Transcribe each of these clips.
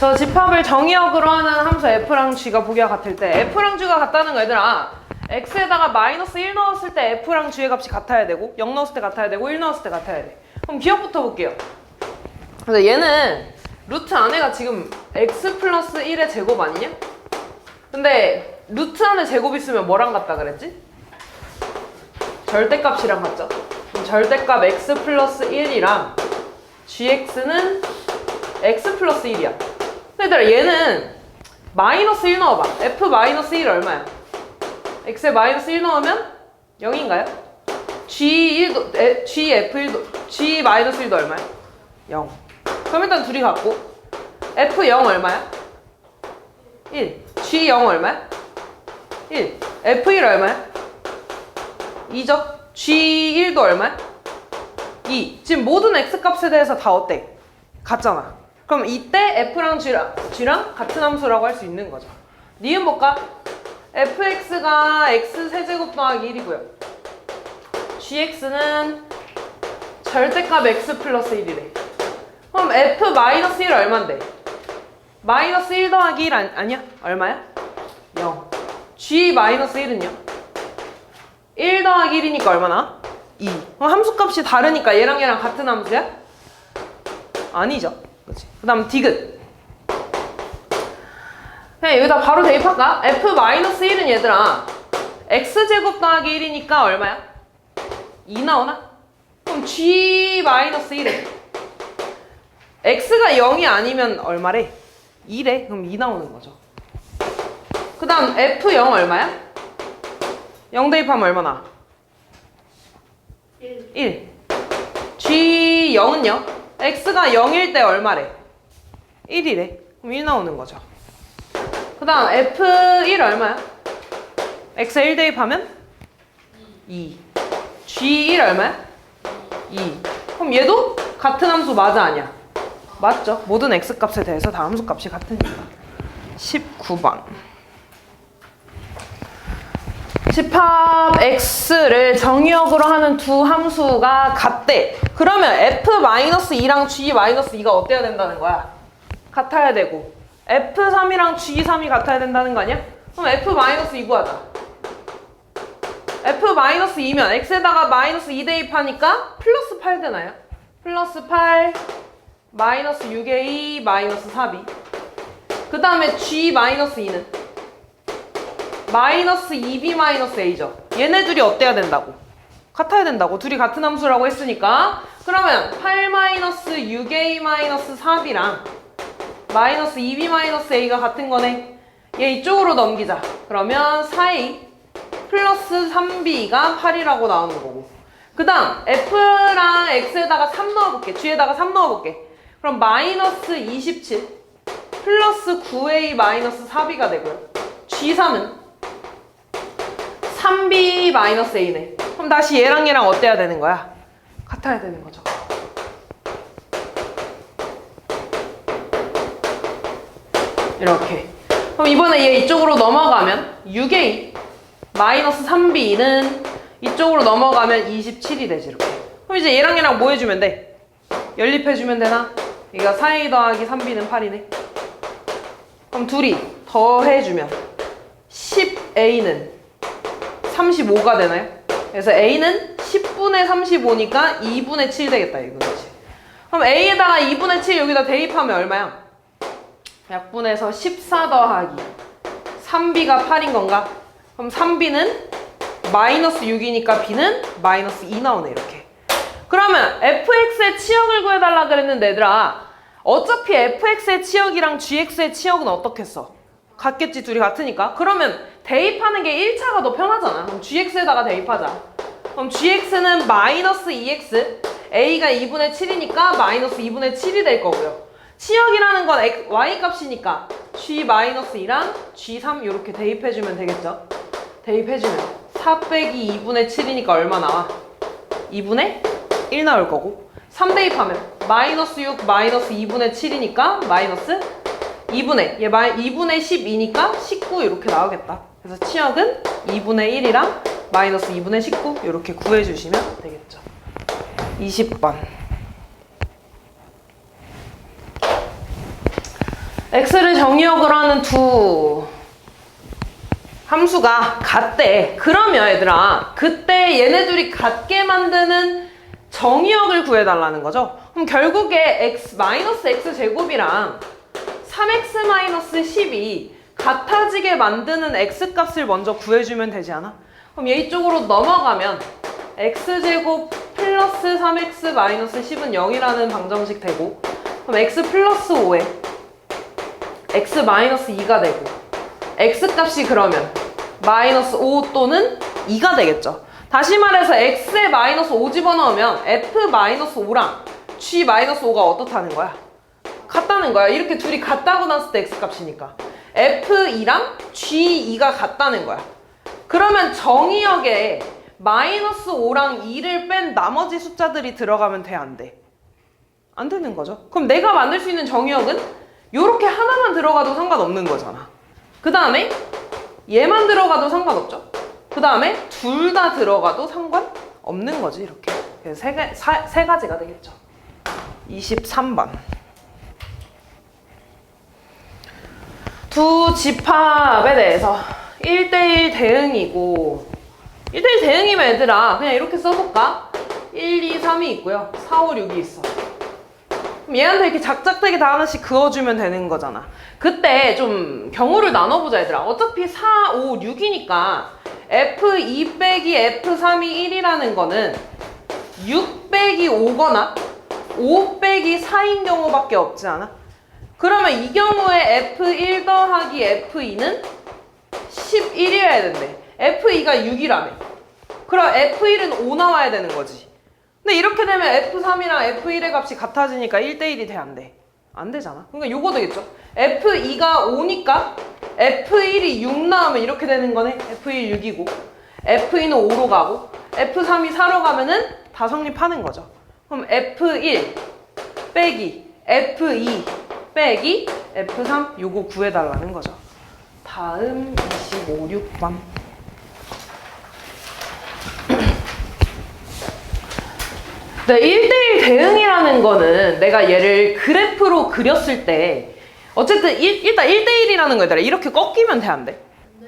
저 집합을 정의역으로 하는 함수 f랑 g가 보기와 같을 때 f랑 g가 같다는 거 얘들아, x에다가 마이너스 1 넣었을 때 f랑 g의 값이 같아야 되고 0 넣었을 때 같아야 되고 1 넣었을 때 같아야 돼. 그럼 기억부터 볼게요. 그래서 얘는 루트 안에가 지금 x 플러스 1의 제곱 아니냐? 근데 루트 안에 제곱 있으면 뭐랑 같다 그랬지? 절대값이랑 같죠? 그럼 절대값 x 플러스 1이랑 gx는 x 플러스 1이야. 근데 얘들아 얘는 마이너스 1 넣어봐. f 마이너스 1 얼마야? x에 마이너스 1 넣으면 0인가요? g1도, gf1도, g 마이너스 1도 얼마야? 0. 그럼 일단 둘이 같고 f0 얼마야? 1. g0 얼마야? 1. f1 얼마야? 2죠? g1도 얼마야? 2. 지금 모든 x값에 대해서 다 어때? 같잖아. 그럼 이때 f랑 g랑 같은 함수라고 할 수 있는 거죠. 니은 볼까? fx가 x세제곱 더하기 1이고요. gx는 절대값 x 플러스 1이래. 그럼 f 마이너스 1 얼만데? 마이너스 1 더하기 1 아니야? 얼마야? 0. g 마이너스 1은요? 1 더하기 1이니까 얼마나? 2. 그럼 함수값이 다르니까 얘랑 얘랑 같은 함수야? 아니죠. 그치? 그 다음 디귿. 그냥 여기다 바로 대입할까? f 마이너스 1은 얘들아 x제곱 더하기 1이니까 얼마야? 2 나오나? 그럼 g 마이너스 1에 x가 0이 아니면 얼마래? 2래. 그럼 2 나오는 거죠. 그 다음 f0 얼마야? 0 대입하면 얼마나? 1. g0은요? x가 0일 때 얼마래? 1이래. 그럼 1 나오는 거죠. 그 다음 f1 얼마야? x에 1 대입하면? 2. g1 얼마야? 2. 그럼 얘도 같은 함수 맞아 아니야? 맞죠? 모든 x값에 대해서 다 함수값이 같으니까. 19번. 집합 x를 정의역으로 하는 두 함수가 같대. 그러면 f-2랑 g-2가 어때야 된다는 거야? 같아야 되고 f3이랑 g3이 같아야 된다는 거 아니야? 그럼 f-2 구하자. f-2면 x에다가 마이너스 2 대입하니까 플러스 8 되나요? 플러스 8 마이너스 6의 2 마이너스 4b. 그 다음에 g-2는 마이너스 2b 마이너스 a죠. 얘네들이 어때야 된다고? 같아야 된다고. 둘이 같은 함수라고 했으니까. 그러면 8 마이너스 6a 마이너스 4b랑 마이너스 2b 마이너스 a가 같은 거네. 얘 이쪽으로 넘기자. 그러면 4a 플러스 3b가 8이라고 나오는 거고. 그 다음 f랑 x에다가 3 넣어볼게. g에다가 3 넣어볼게. 그럼 마이너스 27 플러스 9a 마이너스 4b가 되고요. g3은 3b 마이너스 a네. 그럼 다시 얘랑 얘랑 어때야 되는 거야? 같아야 되는 거죠. 이렇게. 그럼 이번에 얘 이쪽으로 넘어가면 6a 마이너스 3b는 이쪽으로 넘어가면 27이 되지. 이렇게. 그럼 이제 얘랑 얘랑 뭐 해주면 돼? 연립해주면 되나? 얘가 4a 더하기 3b는 8이네. 그럼 둘이 더해주면 10a는 35가 되나요? 그래서 a는 10분의 35니까 2분의 7 되겠다. 이거지. 그럼 a에다가 2분의 7 여기다 대입하면 얼마야? 약분해서 14 더하기 3b가 8인 건가? 그럼 3b는 마이너스 6이니까 b는 마이너스 2 나오네. 이렇게. 그러면 fx의 치역을 구해달라 그랬는데 얘들아 어차피 fx의 치역이랑 gx의 치역은 어떻겠어? 같겠지. 둘이 같으니까. 그러면 대입하는 게 1차가 더 편하잖아. 그럼 gx에다가 대입하자. 그럼 gx는 마이너스 2x a가 2분의 7이니까 마이너스 2분의 7이 될 거고요. 치역이라는 건 y 값이니까 g-2랑 g3 이렇게 대입해주면 되겠죠. 대입해주면 4 빼기 2분의 7이니까 얼마 나와? 2분의 1 나올 거고 3 대입하면 마이너스 6 마이너스 2분의 7이니까 마이너스 2분의 얘 2분의 12니까 19 이렇게 나오겠다. 그래서 치역은 2분의 1이랑 마이너스 2분의 19 이렇게 구해주시면 되겠죠. 20번. x를 정의역으로 하는 두 함수가 같대. 그러면 얘들아, 그때 얘네 둘이 같게 만드는 정의역을 구해달라는 거죠. 그럼 결국에 x 마이너스 x 제곱이랑 3x-10이 같아지게 만드는 x값을 먼저 구해주면 되지 않아? 그럼 얘 이쪽으로 넘어가면 x제곱 플러스 3x-10은 0이라는 방정식 되고, 그럼 x 플러스 5에 x 마이너스 2가 되고, x값이 그러면 마이너스 5 또는 2가 되겠죠. 다시 말해서 x에 마이너스 5 집어넣으면 f 마이너스 5랑 g 마이너스 5가 어떻다는 거야? 같다는 거야. 이렇게 둘이 같다고 났을 때 x값이니까 f2랑 g2가 같다는 거야. 그러면 정의역에 마이너스 5랑 2를 뺀 나머지 숫자들이 들어가면 돼, 안 돼? 안 되는 거죠. 그럼 내가 만들 수 있는 정의역은 요렇게 하나만 들어가도 상관없는 거잖아. 그 다음에 얘만 들어가도 상관없죠. 그 다음에 둘 다 들어가도 상관없는 거지. 이렇게 세 가지가 되겠죠. 23번. 두 집합에 대해서 1대1 대응이고, 1대1 대응이면 얘들아 그냥 이렇게 써볼까? 1, 2, 3이 있고요. 4, 5, 6이 있어. 그럼 얘한테 이렇게 작작되게 다 하나씩 그어주면 되는 거잖아. 그때 좀 경우를 나눠보자 얘들아. 어차피 4, 5, 6이니까 F2 빼기 F3이 1이라는 거는 6 빼기 5거나 5 빼기 4인 경우밖에 없지 않아? 그러면 이 경우에 F1 더하기 F2는 11이어야 된대. F2가 6이라며. 그럼 F1은 5 나와야 되는 거지. 근데 이렇게 되면 F3이랑 F1의 값이 같아지니까 1대1이 돼, 안 돼? 안 되잖아. 그러니까 요거 되겠죠. F2가 5니까 F1이 6 나오면 이렇게 되는 거네. F1 6이고 F2는 5로 가고 F3이 4로 가면은 다 성립하는 거죠. 그럼 F1 빼기 F2 빼기 F3 요거 구해달라는 거죠. 다음 25, 6번. 네, 1대1 대응이라는 거는 내가 얘를 그래프로 그렸을 때 어쨌든 일단 1대1이라는 거 얘들아 이렇게 꺾이면 돼, 안 돼?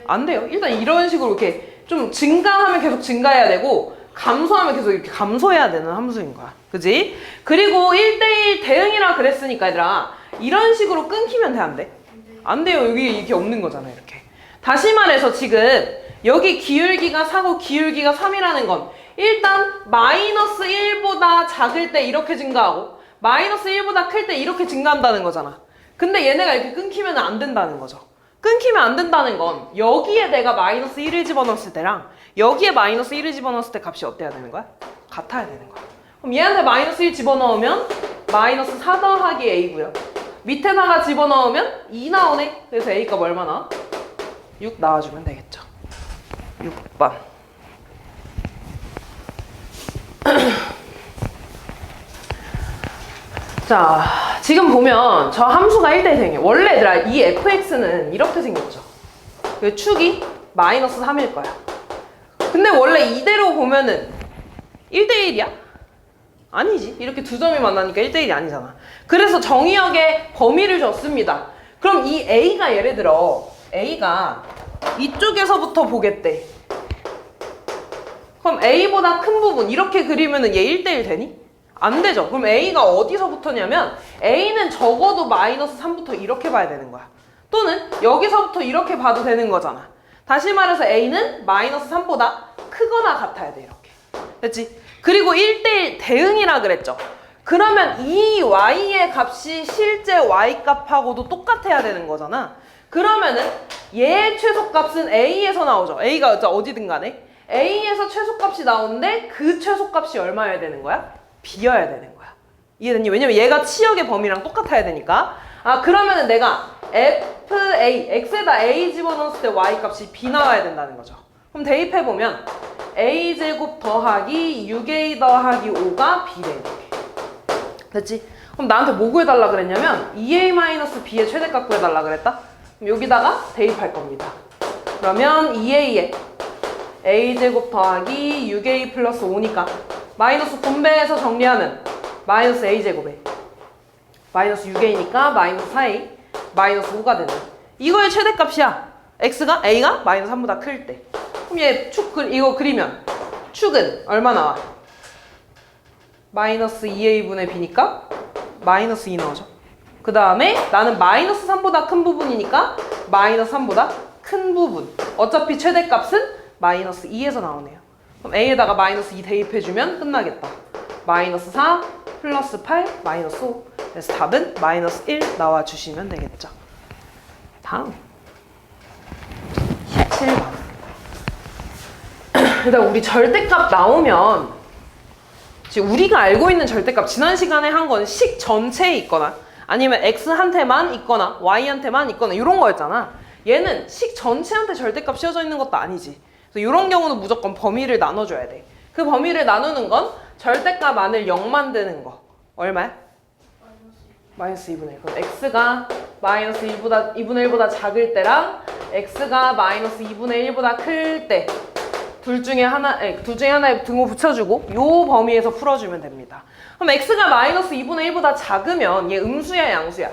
안 돼요. 일단 이런 식으로 이렇게 좀 증가하면 계속 증가해야 되고 감소하면 계속 이렇게 감소해야 되는 함수인 거야. 그지? 그리고 1대1 대응이라 그랬으니까 얘들아 이런 식으로 끊기면 돼, 안 돼? 안 돼요. 여기 이렇게 없는 거잖아, 이렇게. 다시 말해서 지금 여기 기울기가 4고 기울기가 3이라는 건 일단 마이너스 1보다 작을 때 이렇게 증가하고 마이너스 1보다 클 때 이렇게 증가한다는 거잖아. 근데 얘네가 이렇게 끊기면 안 된다는 거죠. 끊기면 안 된다는 건 여기에 내가 마이너스 1을 집어넣었을 때랑 여기에 마이너스 1을 집어넣었을 때 값이 어때야 되는 거야? 같아야 되는 거야. 그럼 얘한테 마이너스 1 집어넣으면 마이너스 4 더하기 a고요. 밑에다가 집어넣으면 2 나오네. 그래서 a값 얼마나? 6 나와주면 되겠죠. 6번. 자, 지금 보면 저 함수가 1대1 대응이에요. 원래 얘들아 이 fx는 이렇게 생겼죠. 그 축이 마이너스 3일 거야. 근데 원래 이대로 보면은 1대1이야? 아니지. 이렇게 두 점이 만나니까 1대1이 아니잖아. 그래서 정의역에 범위를 줬습니다. 그럼 이 a가 예를 들어 a가 이쪽에서부터 보겠대. 그럼 a보다 큰 부분 이렇게 그리면은 얘 1대1 되니? 안 되죠. 그럼 a가 어디서부터냐면 a는 적어도 마이너스 3부터 이렇게 봐야 되는 거야. 또는 여기서부터 이렇게 봐도 되는 거잖아. 다시 말해서 a는 마이너스 3보다 크거나 같아야 돼, 이렇게. 됐지? 그리고 1대1 대응이라 그랬죠. 그러면 이 y의 값이 실제 y 값하고도 똑같아야 되는 거잖아. 그러면은 얘의 최소값은 a에서 나오죠. a가 어디든 간에 a에서 최소값이 나오는데 그 최소값이 얼마여야 되는 거야? b여야 되는 거야. 이해됐니? 왜냐면 얘가 치역의 범위랑 똑같아야 되니까. 아, 그러면은 내가 fa, x에다 a 집어넣었을 때 y 값이 b 나와야 된다는 거죠. 그럼 대입해보면 a제곱 더하기 6a 더하기 5가 b래, 이렇게. 됐지? 그럼 나한테 뭐 구해달라 그랬냐면 2a-b의 최대값 구해달라 그랬다? 그럼 여기다가 대입할 겁니다. 그러면 2a에 a제곱 더하기 6a 플러스 5니까 마이너스 분배해서 정리하면 마이너스 a제곱에 마이너스 6a니까 마이너스 4a 마이너스 5가 되네. 이거의 최대값이야. A가 마이너스 3보다 클 때. 그럼 얘 이거 그리면 축은 얼마 나와? 마이너스 2A분의 B니까 마이너스 2 나오죠. 그 다음에 나는 마이너스 3보다 큰 부분이니까 마이너스 3보다 큰 부분. 어차피 최대값은 마이너스 2에서 나오네요. 그럼 A에다가 마이너스 2 대입해주면 끝나겠다. 마이너스 4 플러스 8 마이너스 5. 그래서 답은 마이너스 1 나와주시면 되겠죠. 다음 17번. 일단 우리 절대값 나오면 지금 우리가 알고 있는 절대값 지난 시간에 한 건 식 전체에 있거나 아니면 x한테만 있거나 y한테만 있거나 이런 거였잖아. 얘는 식 전체한테 절대값 씌워져 있는 것도 아니지. 그래서 이런 경우는 무조건 범위를 나눠줘야 돼. 그 범위를 나누는 건 절대값 안을 0 만드는 거. 얼마야? 마이너스 2분의 1. 그럼 x가 마이너스 2분의 1보다 작을 때랑 x가 마이너스 2분의 1보다 클 때 둘 중에 하나에 등호 붙여주고 요 범위에서 풀어주면 됩니다. 그럼 x가 마이너스 2분의 1보다 작으면 얘 음수야 양수야?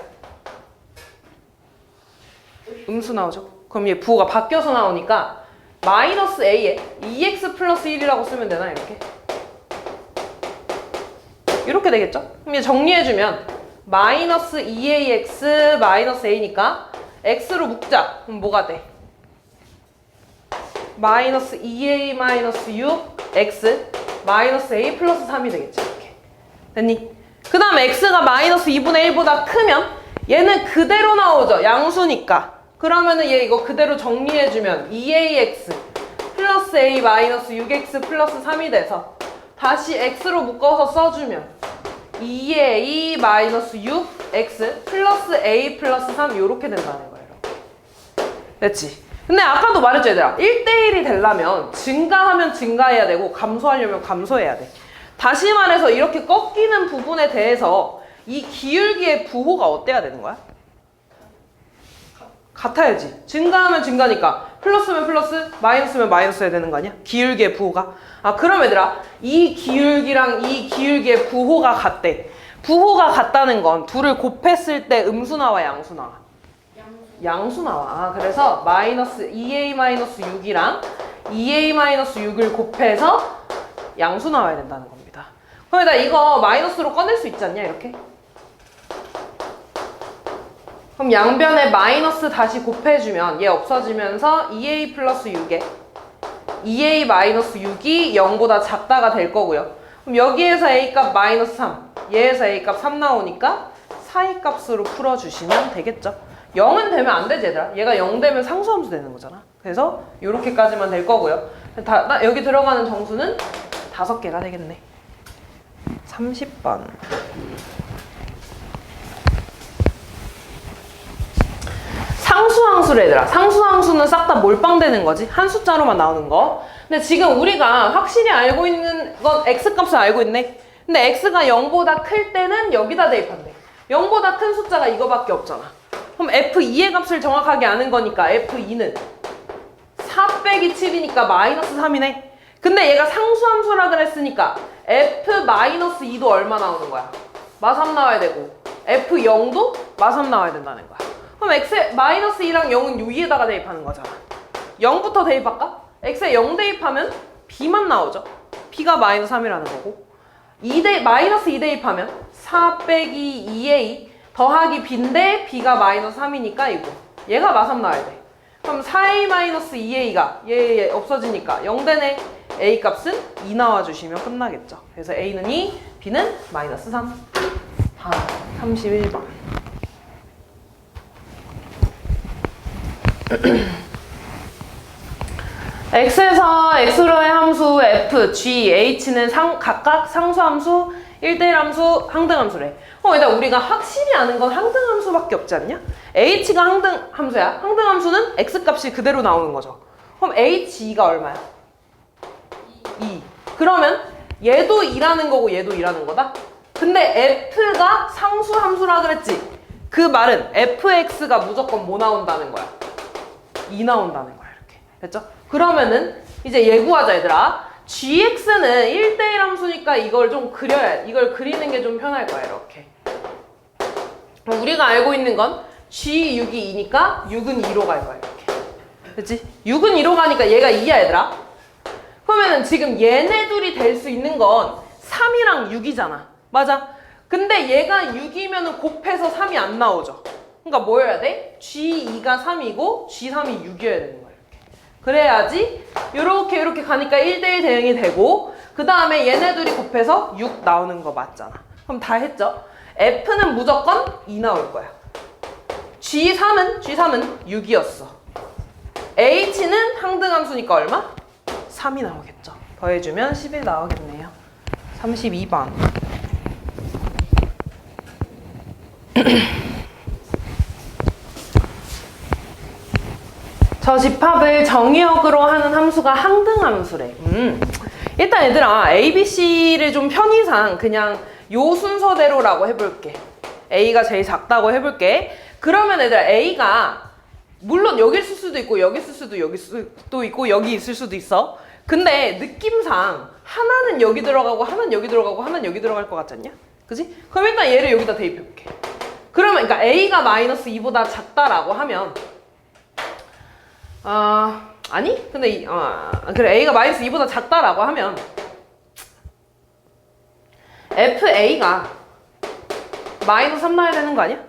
음수 나오죠. 그럼 얘 부호가 바뀌어서 나오니까 마이너스 a에 2x 플러스 1이라고 쓰면 되나 이렇게? 이렇게 되겠죠? 그럼 얘 정리해주면 마이너스 2ax 마이너스 a니까 x로 묶자. 그럼 뭐가 돼? 마이너스 2a 마이너스 6x 마이너스 a 플러스 3이 되겠지. 이렇게 됐니? 그 다음에 x가 마이너스 2분의 1보다 크면 얘는 그대로 나오죠. 양수니까. 그러면은 얘 이거 그대로 정리해주면 2ax 플러스 a 마이너스 6x 플러스 3이 돼서 다시 x로 묶어서 써주면 2a 마이너스 6x 플러스 a 플러스 3 이렇게 된다는 거예요. 됐지? 근데 아까도 말했죠 얘들아. 1대1이 되려면 증가하면 증가해야 되고 감소하려면 감소해야 돼. 다시 말해서 이렇게 꺾이는 부분에 대해서 이 기울기의 부호가 어때야 되는 거야? 같아야지. 증가하면 증가니까 플러스면 플러스 마이너스면 마이너스 해야 되는 거 아니야? 기울기의 부호가. 아 그럼 얘들아 이 기울기랑 이 기울기의 부호가 같대. 부호가 같다는 건 둘을 곱했을 때 음수 나와 양수 나와? 양수 나와. 아, 그래서 마이너스 2a-6이랑 2a-6을 곱해서 양수 나와야 된다는 겁니다. 그럼 나 이거 마이너스로 꺼낼 수 있지 않냐 이렇게? 그럼 양변에 마이너스 다시 곱해주면 얘 없어지면서 2a 플러스 6에 2a-6이 0보다 작다가 될 거고요. 그럼 여기에서 a값 마이너스 3 얘에서 a값 3 나오니까 사이값으로 풀어주시면 되겠죠. 0은 되면 안 되지 얘들아. 얘가 0 되면 상수함수 되는 거잖아. 그래서 이렇게까지만 될 거고요. 여기 들어가는 정수는 5개가 되겠네. 30번. 상수함수래 얘들아. 상수함수는 싹 다 몰빵되는 거지. 한 숫자로만 나오는 거. 근데 지금 우리가 확실히 알고 있는 건 x값을 알고 있네. 근데 x가 0보다 클 때는 여기다 대입한대. 0보다 큰 숫자가 이거밖에 없잖아. 그럼 F2의 값을 정확하게 아는 거니까 F2는 4 빼기 7이니까 마이너스 3이네. 근데 얘가 상수함수라 그랬으니까 F-2도 얼마 나오는 거야? 마3 나와야 되고 F0도 마3 나와야 된다는 거야. 그럼 X에 마이너스 2랑 0은 요 위에다가 대입하는 거잖아. 0부터 대입할까? X에 0 대입하면 B만 나오죠. B가 마이너스 3이라는 거고 마이너스 2 대입하면 4 빼기 2A 더하기 B인데 B가 마이너스 3이니까 이거 얘가 마3 나와야 돼. 그럼 4A 마이너스 2A가 얘 없어지니까 0 되네. A 값은 2 나와주시면 끝나겠죠. 그래서 A는 2, B는 마이너스 3. 다음 31번. X에서 X로의 함수 F, G, H는 각각 상수함수, 1대1 함수, 항등함수래. 일단 우리가 확실히 아는 건 항등함수밖에 없지 않냐? H가 항등함수야. 항등함수는 X값이 그대로 나오는 거죠. 그럼 H2가 얼마야? 2. 그러면 얘도 2라는 거고 얘도 2라는 거다? 근데 F가 상수함수라 그랬지? 그 말은 Fx가 무조건 뭐 나온다는 거야? 2 나온다는 거야 이렇게. 됐죠? 그러면은 이제 예구하자 얘들아. gx는 1대1 함수니까 이걸 좀 이걸 그리는 게 좀 편할 거야 이렇게. 우리가 알고 있는 건 G6이 2니까 6은 2로 갈 거야 이렇게. 그치? 6은 2로 가니까 얘가 2야 얘들아. 그러면은 지금 얘네 둘이 될 수 있는 건 3이랑 6이잖아. 맞아? 근데 얘가 6이면 곱해서 3이 안 나오죠. 그러니까 뭐여야 돼? G2가 3이고 G3이 6이어야 되는 거야 이렇게. 그래야지 요렇게 가니까 1대1 대응이 되고 그 다음에 얘네 둘이 곱해서 6 나오는 거 맞잖아. 그럼 다 했죠? F는 무조건 2 나올 거야. G3은 6이었어. H는 항등함수니까 얼마? 3이 나오겠죠. 더해주면 11 나오겠네요. 32번. 저 집합을 정의역으로 하는 함수가 항등함수래. 일단 얘들아 A, B, C를 좀 편의상 그냥 요 순서대로라고 해볼게. A가 제일 작다고 해볼게. 그러면 얘들아 A가 물론 여기 있을 수도 있고 여기 있을 수도 여기 있을 수도 있고 여기 있을 수도 있어. 근데 느낌상 하나는 여기 들어가고 하나는 여기 들어가고 하나는 여기 들어갈 것 같지 않냐? 그지? 그럼 일단 얘를 여기다 대입해볼게. 그러면 그러니까 A가 마이너스 2보다 작다라고 하면 아니? 근데 그래 A가 마이너스 2보다 작다라고 하면 FA가 마이너스 3 나야 되는 거 아니야?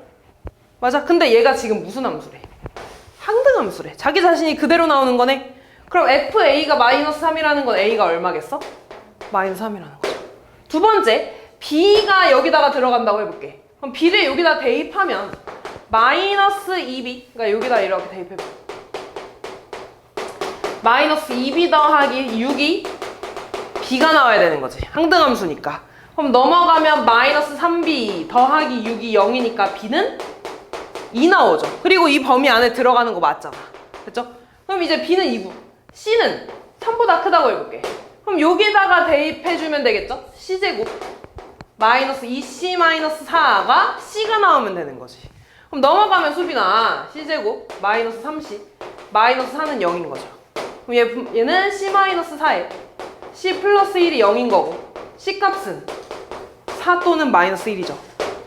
맞아. 근데 얘가 지금 무슨 함수래? 항등함수래. 자기 자신이 그대로 나오는 거네. 그럼 FA가 마이너스 3이라는 건 A가 얼마겠어? 마이너스 3이라는 거죠. 두 번째, B가 여기다가 들어간다고 해볼게. 그럼 B를 여기다 대입하면 마이너스 2B, 그러니까 여기다 이렇게 대입해볼게. 마이너스 2B 더하기 6이 B가 나와야 되는 거지. 항등함수니까. 그럼 넘어가면 마이너스 3B 더하기 6이 0이니까 B는 2 나오죠. 그리고 이 범위 안에 들어가는 거 맞잖아. 그쵸? 그럼 이제 B는 2고 C는 3보다 크다고 해볼게. 그럼 여기다가 대입해주면 되겠죠? C제곱 마이너스 2C 마이너스 4가 C가 나오면 되는 거지. 그럼 넘어가면 수빈아 C제곱 마이너스 3C 마이너스 4는 0인 거죠. 그럼 얘는 C 마이너스 4에 C 플러스 1이 0인 거고 C 값은 4 또는 마이너스 1이죠.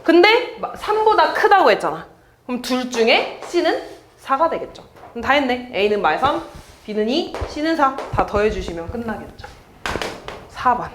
근데 3보다 크다고 했잖아. 그럼 둘 중에 C는 4가 되겠죠. 그럼 다 했네. A는 마이너스 3, B는 2, C는 4. 다 더해주시면 끝나겠죠. 4번.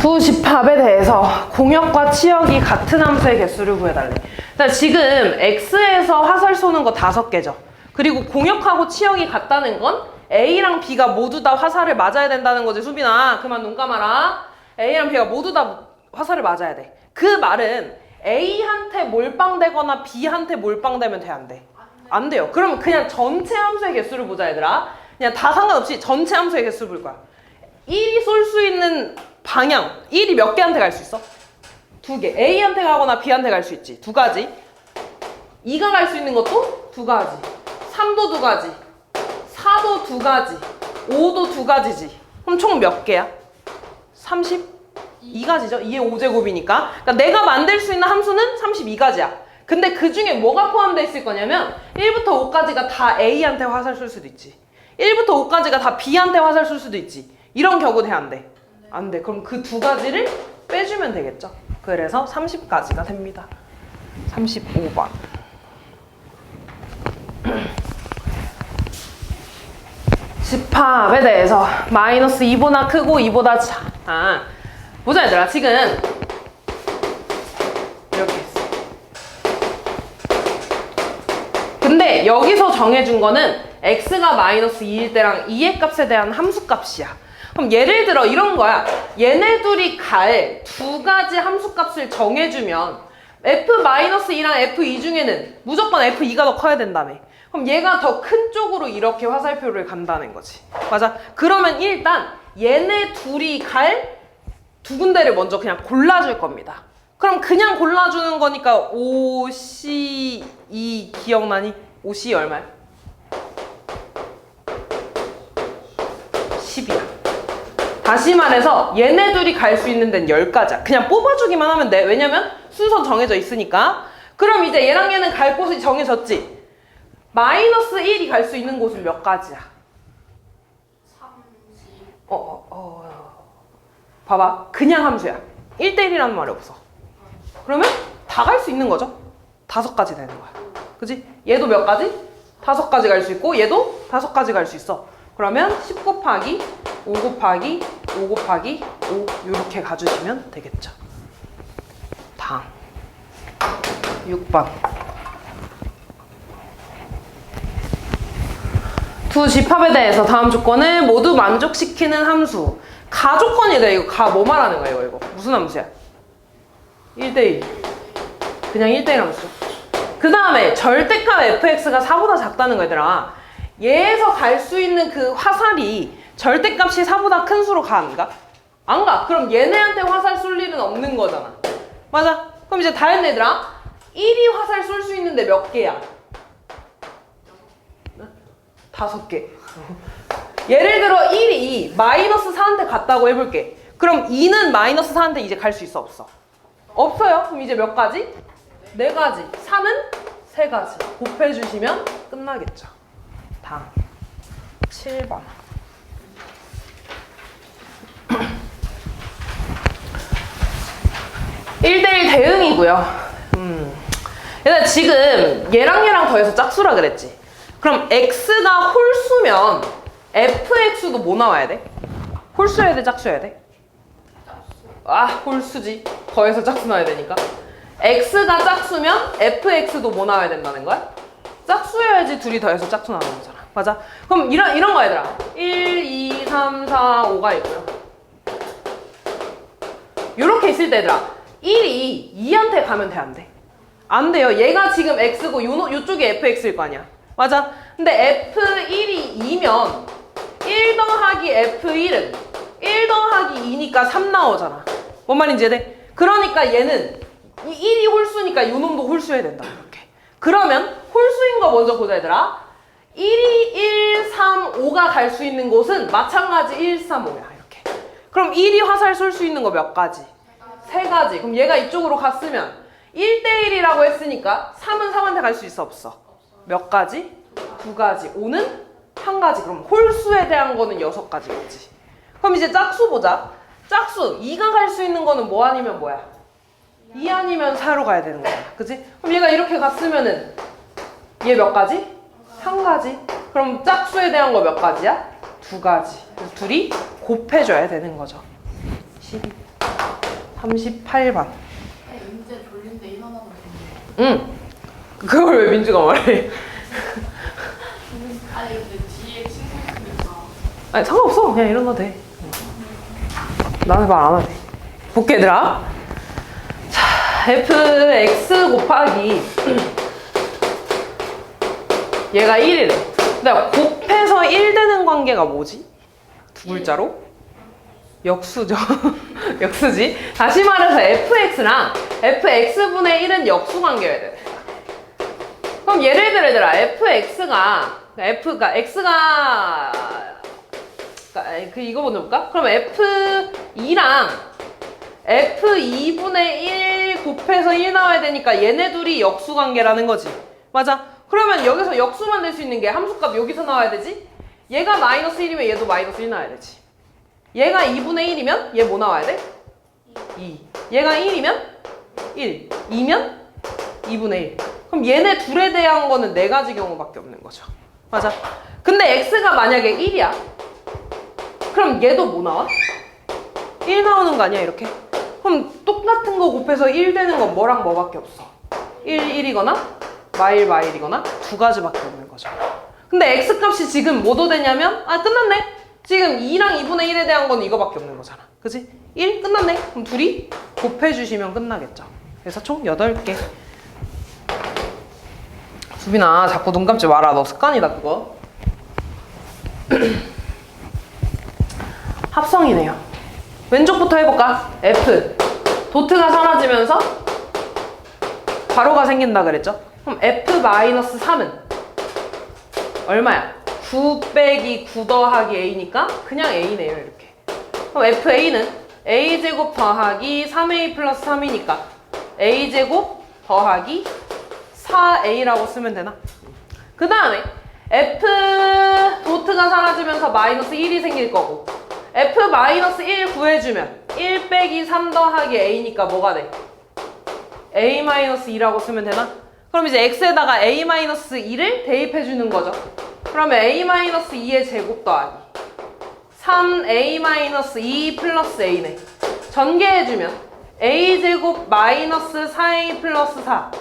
두 집합에 대해서 공역과 치역이 같은 함수의 개수를 구해달래. 자, 지금 X에서 화살 쏘는 거 5개죠. 그리고 공역하고 치역이 같다는 건 A랑 B가 모두 다 화살을 맞아야 된다는 거지. 수빈아 그만 눈 감아라. A랑 B가 모두 다 화살을 맞아야 돼. 그 말은 A한테 몰빵되거나 B한테 몰빵되면 돼? 안 돼? 안 돼요. 그러면 그냥 전체 함수의 개수를 보자 얘들아. 그냥 다 상관없이 전체 함수의 개수를 볼 거야. 1이 쏠 수 있는 방향 1이 몇 개한테 갈 수 있어? 2개. A한테 가거나 B한테 갈 수 있지. 2가지. 2가 갈 수 있는 것도 2가지. 3도 2가지. 4도 2가지. 5도 2가지지. 그럼 총 몇 개야? 32가지죠. 2의 5제곱이니까. 그러니까 내가 만들 수 있는 함수는 32가지야. 근데 그 중에 뭐가 포함되어 있을 거냐면 1부터 5까지가 다 A한테 화살 쏠 수도 있지. 1부터 5까지가 다 B한테 화살 쏠 수도 있지. 이런 경우 돼? 안 돼? 안 돼. 그럼 그 2가지를 빼주면 되겠죠. 그래서 30가지가 됩니다. 35번. 집합에 대해서 마이너스 2보다 크고 2보다 보자 얘들아. 지금 이렇게 했어. 근데 여기서 정해준 거는 x가 마이너스 2일 때랑 2의 값에 대한 함수 값이야. 그럼 예를 들어 이런 거야. 얘네 둘이 갈 2가지 함수 값을 정해주면 f-2랑 f2 중에는 무조건 f2가 더 커야 된다며. 그럼 얘가 더 큰 쪽으로 이렇게 화살표를 간다는 거지. 맞아? 그러면 일단 얘네 둘이 갈 2군데를 먼저 그냥 골라줄 겁니다. 그럼 그냥 골라주는 거니까 5C2 기억나니? 5C 얼마야? 10이야. 다시 말해서 얘네 둘이 갈 수 있는 데는 10가지야. 그냥 뽑아주기만 하면 돼. 왜냐면 순서 정해져 있으니까. 그럼 이제 얘랑 얘는 갈 곳이 정해졌지. 마이너스 1이 갈 수 있는 곳은 몇 가지야? 봐봐. 그냥 함수야. 1대1이라는 말이 없어. 그러면 다 갈 수 있는 거죠. 5가지 되는 거야. 그지? 얘도 몇 가지? 5가지 갈 수 있고 얘도 5가지 갈 수 있어. 그러면 10 곱하기 5 곱하기 5 곱하기 5 이렇게 가주시면 되겠죠. 다음 6번 두 집합에 대해서 다음 조건을 모두 만족시키는 함수. 가조건이다. 이거 뭐 말하는 거야 이거 무슨 함수야? 1대1 그냥 1대1 함수. 그 다음에 절대값 fx가 4보다 작다는 거 얘들아. 얘에서 갈 수 있는 그 화살이 절대값이 4보다 큰 수로 가 안 가? 안 가. 그럼 얘네한테 화살 쏠 일은 없는 거잖아. 맞아. 그럼 이제 다 했네 얘들아. 1이 화살 쏠 수 있는데 몇 개야? 5개. 예를 들어 1이 마이너스 4한테 갔다고 해볼게. 그럼 2는 마이너스 4한테 이제 갈 수 있어 없어? 없어요. 그럼 이제 몇 가지? 4가지. 3은 3가지. 곱해주시면 끝나겠죠. 다음 7번 1대1 대응이고요. 일단 지금 얘랑 더해서 짝수라 그랬지. 그럼 x가 홀수면 fx도 뭐 나와야 돼? 홀수여야 돼? 짝수여야 돼? 홀수지. 더해서 짝수 나와야 되니까. x가 짝수면 fx도 뭐 나와야 된다는 거야? 짝수여야지 둘이 더해서 짝수 나오는 거잖아. 맞아? 그럼 이런 거 얘들아. 1, 2, 3, 4, 5가 있고요. 요렇게 있을 때 얘들아 1이 2한테 가면 돼? 안 돼? 안 돼요. 얘가 지금 x고 요쪽이 fx일 거 아니야. 맞아? 근데 f1이 2면 1 더하기 f1은 1 더하기 2니까 3 나오잖아. 뭔 말인지 이해돼? 그러니까 얘는 이 1이 홀수니까 요 놈도 홀수여야 된다. 이렇게. 그러면 홀수인 거 먼저 보자 얘들아. 1이 1, 3, 5가 갈 수 있는 곳은 마찬가지 1, 3, 5야. 이렇게. 그럼 1이 화살 쏠 수 있는 거 몇 가지? 3가지. 그럼 얘가 이쪽으로 갔으면 1대1이라고 했으니까 3은 3한테 갈 수 있어 없어? 몇 가지? 2가지. 5는 1가지. 그럼 홀수에 대한 거는 6가지겠지. 그럼 이제 짝수 보자. 짝수 2가 갈 수 있는 거는 뭐 아니면 뭐야? 2 아니면 4로 가야 되는 거야. 그치? 그럼 얘가 이렇게 갔으면은 얘 몇 가지? 1가지. 그럼 짝수에 대한 거 몇 가지야? 2가지. 그래서 둘이 곱해줘야 되는 거죠. 12, 38번. 문제 졸린데 일어나면 응. 그걸 왜 민주가 말해? 아니 근데 뒤에 친구 있으니까. 아니 상관없어. 그냥 일어나도 돼. 나는 말 안 해도 돼. 볼게 얘들아. 자, fx 곱하기 얘가 1이래. 근데 곱해서 1 되는 관계가 뭐지? 두 글자로? 역수죠. 역수지. 다시 말해서 fx랑 fx분의 1은 역수 관계여야 돼. 그럼 예를 들어 얘들아 fx가 x가 이거 먼저 볼까? 그럼 f2랑 f2분의 1 곱해서 1 나와야 되니까 얘네 둘이 역수 관계라는 거지. 맞아? 그러면 여기서 역수 만들 수 있는 게 함수값 여기서 나와야 되지? 얘가 마이너스 1이면 얘도 마이너스 1 나와야 되지. 얘가 2분의 1이면 얘 뭐 나와야 돼? 2. 얘가 1이면 1. 2면 2분의 1. 그럼 얘네 둘에 대한 거는 4가지 경우밖에 없는 거죠. 맞아. 근데 x가 만약에 1이야. 그럼 얘도 뭐 나와? 1 나오는 거 아니야 이렇게? 그럼 똑같은 거 곱해서 1 되는 건 뭐랑 뭐밖에 없어? 1, 1이거나 마일이거나 2가지밖에 없는 거죠. 근데 x값이 지금 뭐도 되냐면 끝났네. 지금 2랑 2분의 1에 대한 건 이거밖에 없는 거잖아. 그치? 1 끝났네. 그럼 둘이 곱해주시면 끝나겠죠. 그래서 총 8개. 수빈아 자꾸 눈 감지 마라. 너 습관이다 그거. 합성이네요. 왼쪽부터 해볼까? F 도트가 사라지면서 괄호가 생긴다 그랬죠? 그럼 F-3은 얼마야? 9 빼기 9 더하기 A니까 그냥 A네요 이렇게. 그럼 FA는 A제곱 더하기 3A 플러스 3이니까 A제곱 더하기 4A라고 쓰면 되나? 그 다음에 F 도트가 사라지면서 마이너스 1이 생길 거고 F-1 구해주면 1 빼기 3 더하기 A니까 뭐가 돼? A-2라고 쓰면 되나? 그럼 이제 X에다가 A-2를 대입해주는 거죠. 그러면 A-2의 제곱 더하기 3A-2 플러스 A네. 전개해주면 A제곱 마이너스 4A 플러스 4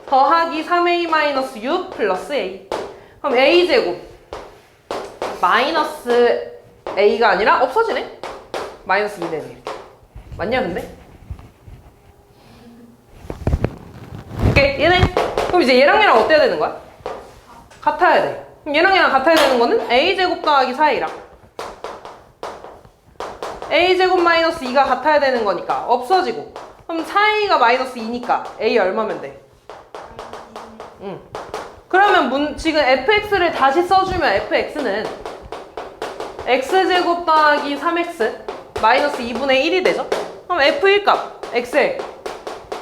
더하기 3A-6 플러스 A. 그럼 A제곱 마이너스 A가 아니라 없어지네? 마이너스 2 되네. 이렇게. 맞냐 근데? 오케이 얘네. 그럼 이제 얘랑 얘랑 어때야 되는 거야? 같아야 돼. 그럼 얘랑 얘랑 같아야 되는 거는 A제곱 더하기 4A랑 A제곱 마이너스 2가 같아야 되는 거니까 없어지고. 그럼 4A가 마이너스 2니까 A 얼마면 돼? 그러면 지금 fx를 다시 써주면 fx는 x제곱 더하기 3x 마이너스 2분의 1이 되죠? 그럼 f1 값 x에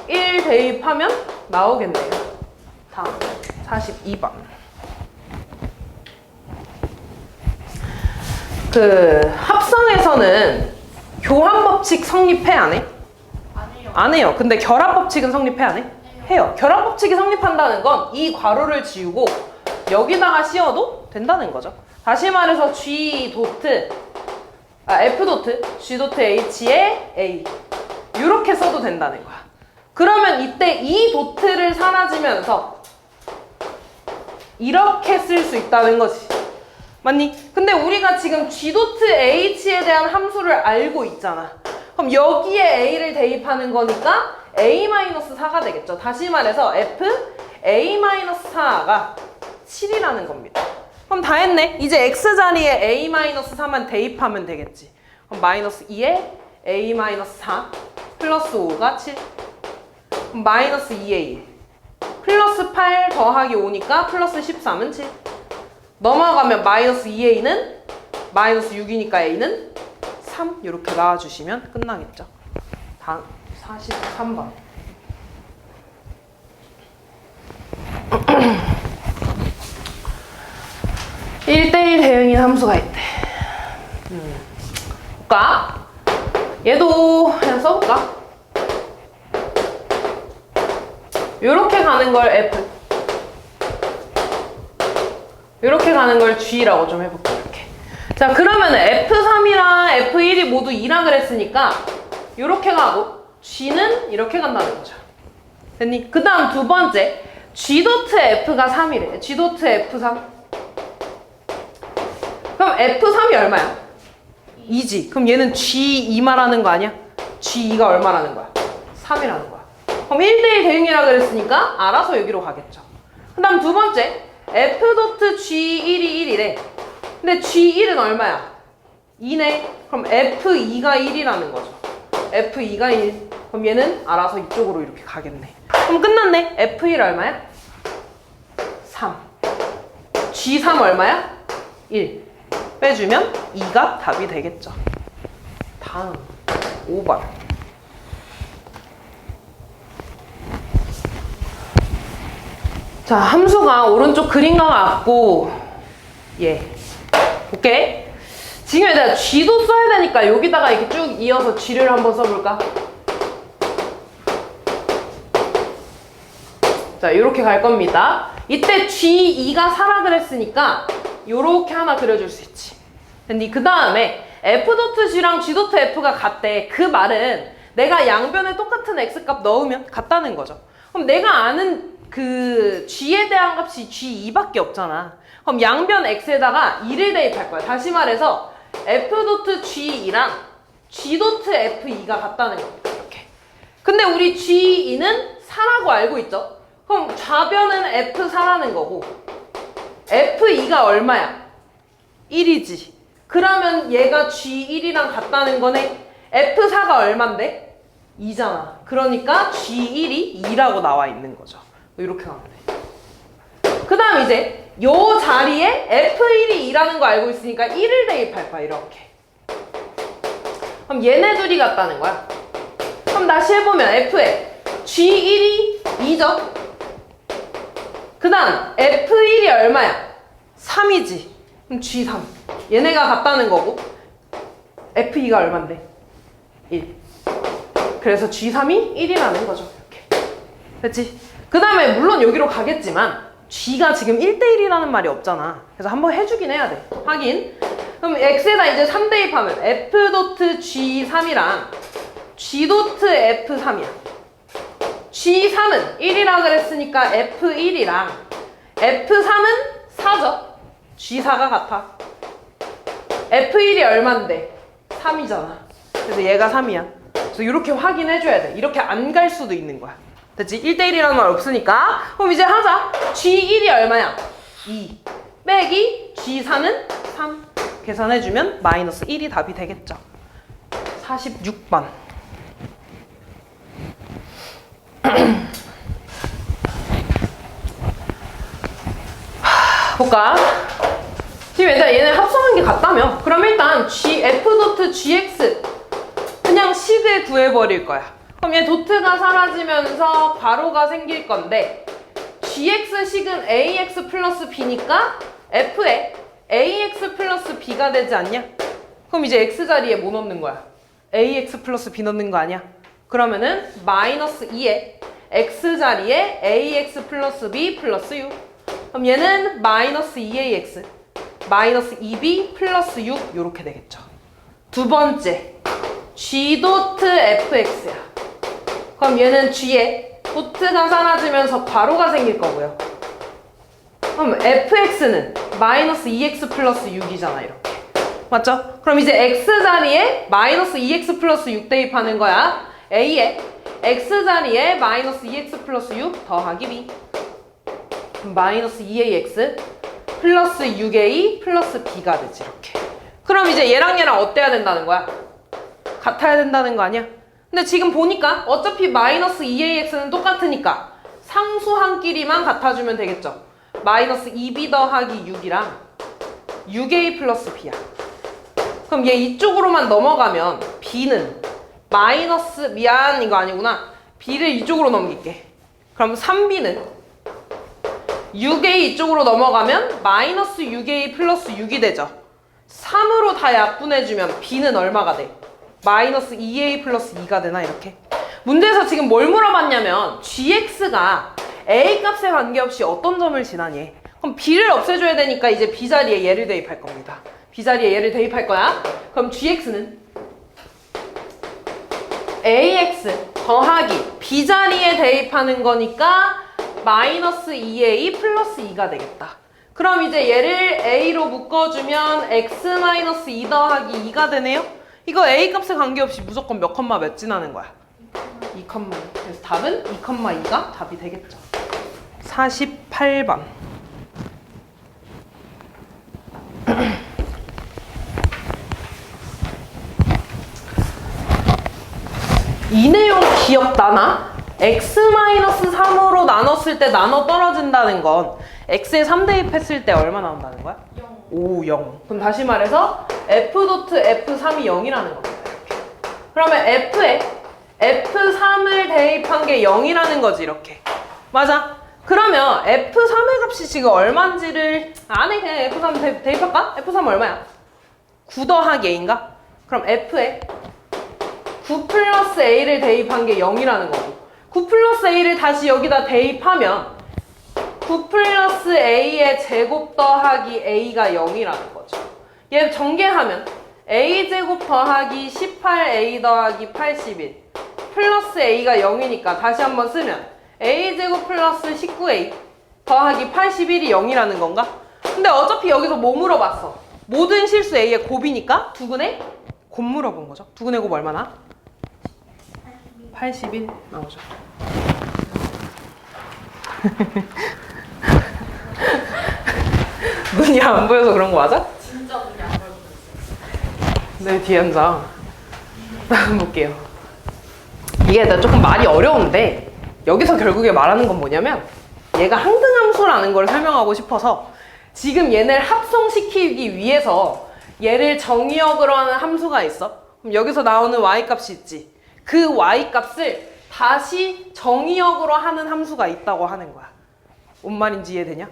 1 대입하면 나오겠네요. 다음 42번. 그 합성에서는 교환 법칙 성립해 안 해? 아니요. 안 해요. 근데 결합 법칙은 성립해 안 해? 해요. 결합 법칙이 성립한다는 건 이 괄호를 지우고 여기다가 씌워도 된다는 거죠. 다시 말해서 G 도트, F 도트, G 도트 H의 A 이렇게 써도 된다는 거야. 그러면 이때 이 도트를 사라지면서 이렇게 쓸 수 있다는 거지. 맞니? 근데 우리가 지금 G 도트 H에 대한 함수를 알고 있잖아. 그럼 여기에 A를 대입하는 거니까 A-4가 되겠죠. 다시 말해서 F A-4가 7이라는 겁니다. 그럼 다 했네. 이제 X 자리에 A-4만 대입하면 되겠지. 그럼 마이너스 2에 A-4 플러스 5가 7. 그럼 마이너스 2에 1. 플러스 8 더하기 5니까 플러스 13은 7. 넘어가면 마이너스 2A는 마이너스 6이니까 A는 3 이렇게 나와주시면 끝나겠죠. 다음 43번. (1대1) 대응인 함수가 있대. 볼까? 얘도 그냥 써볼까? 요렇게 가는 걸 F, 요렇게 가는 걸 G라고 좀 해볼게. 이렇게. 자, 그러면 F3이랑 F1이 모두 2라 그랬으니까 요렇게 가고 G는 이렇게 간다는 거죠. 됐니? 그 다음 두 번째 G 도트 F가 3이래. G 도트 F3. 그럼 F3이 얼마야? 2지. 그럼 얘는 G2 말하는 거 아니야? G2가 얼마라는 거야? 3이라는 거야. 그럼 1대1 대응이라 그랬으니까 알아서 여기로 가겠죠. 그 다음 두 번째 F 도트 G1이 1이래. 근데 G1은 얼마야? 2네. 그럼 F2가 1이라는 거죠. F2가 1. 그럼 얘는 알아서 이쪽으로 이렇게 가겠네. 그럼 끝났네. F1 얼마야? 3. G3 얼마야? 1. 빼주면 2가 답이 되겠죠. 다음 5번. 자, 함수가 오른쪽 그림과 같고 오케이? 지금 내가 G도 써야 되니까 여기다가 이렇게 쭉 이어서 G를 한번 써볼까? 자, 이렇게 갈 겁니다. 이때 G2가 4라 그랬으니까 요렇게 하나 그려줄 수 있지. 근데 그 다음에 F.G랑 G.F가 같대. 그 말은 내가 양변에 똑같은 X값 넣으면 같다는 거죠. 그럼 내가 아는 그 G에 대한 값이 G2밖에 없잖아. 그럼 양변 X에다가 2를 대입할 거야. 다시 말해서 F.G2랑 G.F2가 같다는 겁니다. 이렇게. 근데 우리 G2는 4라고 알고 있죠? 그럼 좌변은 F4라는 거고 F2가 얼마야? 1이지. 그러면 얘가 G1이랑 같다는 거네. F4가 얼만데? 2잖아. 그러니까 G1이 2라고 나와 있는 거죠. 이렇게 가면 돼. 그 다음 이제 요 자리에 F1이 2라는 거 알고 있으니까 1을 대입할 거야. 이렇게. 그럼 얘네 둘이 같다는 거야. 그럼 다시 해보면 F에 G1이 2죠? 그 다음 F1이 얼마야? 3이지. 그럼 G3. 얘네가 같다는 거고 F2가 얼만데? 1. 그래서 G3이 1이라는 거죠. 이렇게. 됐지? 그 다음에 물론 여기로 가겠지만 G가 지금 1대1이라는 말이 없잖아. 그래서 한번 해주긴 해야 돼. 확인. 그럼 X에다 이제 3 대입하면 F.G3이랑 G.F3이야. G3은 1이라 그랬으니까 F1이랑 F3은 4죠. G4가 같아. F1이 얼만데? 3이잖아. 그래서 얘가 3이야. 그래서 이렇게 확인해줘야 돼. 이렇게 안 갈 수도 있는 거야. 됐지? 1대1이라는 말 없으니까. 그럼 이제 하자. G1이 얼마야? 2. 빼기 G4는 3. 계산해주면 마이너스 1이 답이 되겠죠. 46번. 볼까? 지금 일단 얘네 합성한 게 같다며. 그럼 일단 F.GX 그냥 식을 구해버릴 거야. 그럼 얘 도트가 사라지면서 괄호가 생길 건데 GX식은 AX 플러스 B니까 F에 AX 플러스 B가 되지 않냐? 그럼 이제 X 자리에 뭐 넣는 거야? AX 플러스 B 넣는 거 아니야? 그러면은 마이너스 2에 X 자리에 AX 플러스 B 플러스 U. 그럼 얘는 마이너스 2AX 마이너스 2B 플러스 6 요렇게 되겠죠. 두 번째 G.FX야. 그럼 얘는 G에 도트가 사라지면서 괄호가 생길 거고요. 그럼 FX는 마이너스 2X 플러스 6이잖아. 이렇게 맞죠? 그럼 이제 X 자리에 마이너스 2X 플러스 6 대입하는 거야. A에 X 자리에 마이너스 2X 플러스 6 더하기 B 마이너스 2AX 플러스 6A 플러스 B가 되지. 이렇게. 그럼 이제 얘랑 얘랑 어때야 된다는 거야? 같아야 된다는 거 아니야? 근데 지금 보니까 어차피 마이너스 2AX는 똑같으니까 상수항끼리만 같아주면 되겠죠. 마이너스 2B 더하기 6이랑 6A 플러스 B야. 그럼 얘 이쪽으로만 넘어가면 B는 마이너스 미안 이거 아니구나. B를 이쪽으로 넘길게. 그럼 3B는 6A 이쪽으로 넘어가면 마이너스 6A 플러스 6이 되죠. 3으로 다 약분해주면 B는 얼마가 돼? 마이너스 2A 플러스 2가 되나 이렇게? 문제에서 지금 뭘 물어봤냐면 GX가 A 값에 관계없이 어떤 점을 지나니? 그럼 B를 없애줘야 되니까 이제 B 자리에 얘를 대입할 겁니다. B 자리에 얘를 대입할 거야. 그럼 GX는 AX 더하기 B 자리에 대입하는 거니까 마이너스 2A 플러스 2가 되겠다. 그럼 이제 얘를 A로 묶어주면 X 마이너스 2 더하기 2가 되네요? 이거 A 값에 관계없이 무조건 몇 컴마 몇 지나는 거야? 2 컴마. 그래서 답은 2 컴마 2가 답이 되겠죠. 48번. 이 내용 기억나나? X-3으로 나눴을 때 나눠 떨어진다는 건 X에 3 대입했을 때 얼마 나온다는 거야? 0. 오, 0. 그럼 다시 말해서 F.F3이 0이라는 겁니다. 이렇게. 그러면 F에 F3을 대입한 게 0이라는 거지, 이렇게. 맞아. 그러면 F3의 값이 지금 얼마인지를 안 해. 그냥 F3 대입할까? F3 얼마야? 9 더하기 A인가? 그럼 F에 9 플러스 A를 대입한 게 0이라는 거고 9 플러스 A를 다시 여기다 대입하면 9 플러스 A의 제곱 더하기 A가 0이라는 거죠. 얘 전개하면 A제곱 더하기 18A 더하기 81 플러스 A가 0이니까 다시 한번 쓰면 A제곱 플러스 19A 더하기 81이 0이라는 건가? 근데 어차피 여기서 뭐 물어봤어? 모든 실수 A의 곱이니까 두근의 곱 물어본 거죠. 두근의 곱 얼마나? 81 나오죠. 눈이 안 보여서 그런 거 맞아? 진짜 눈이 안 보여서 네, 뒤에 앉아. 한번 볼게요. 이게 일단 조금 말이 어려운데 여기서 결국에 말하는 건 뭐냐면 얘가 항등함수라는 걸 설명하고 싶어서 지금 얘를 합성시키기 위해서 얘를 정의역으로 하는 함수가 있어. 그럼 여기서 나오는 y값이 있지. 그 y값을 다시 정의역으로 하는 함수가 있다고 하는 거야. 뭔 말인지 이해되냐?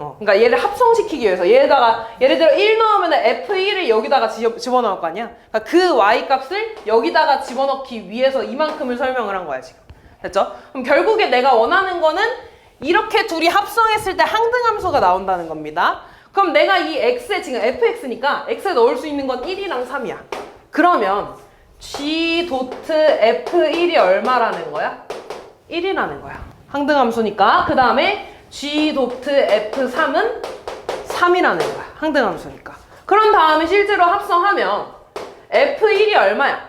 그러니까 얘를 합성시키기 위해서 얘에다가 예를 들어 1 넣으면 F1을 여기다가 집어넣을 거 아니야? 그러니까 그 Y 값을 여기다가 집어넣기 위해서 이만큼을 설명을 한 거야 지금. 됐죠? 그럼 결국에 내가 원하는 거는 이렇게 둘이 합성했을 때 항등함수가 나온다는 겁니다. 그럼 내가 이 x에 지금 fx니까 x에 넣을 수 있는 건 1이랑 3이야. 그러면 g 도트 f1이 얼마라는 거야? 1이라는 거야. 항등함수니까. 그 다음에 g 도트 f3은 3이라는 거야. 항등함수니까. 그런 다음에 실제로 합성하면 f1이 얼마야?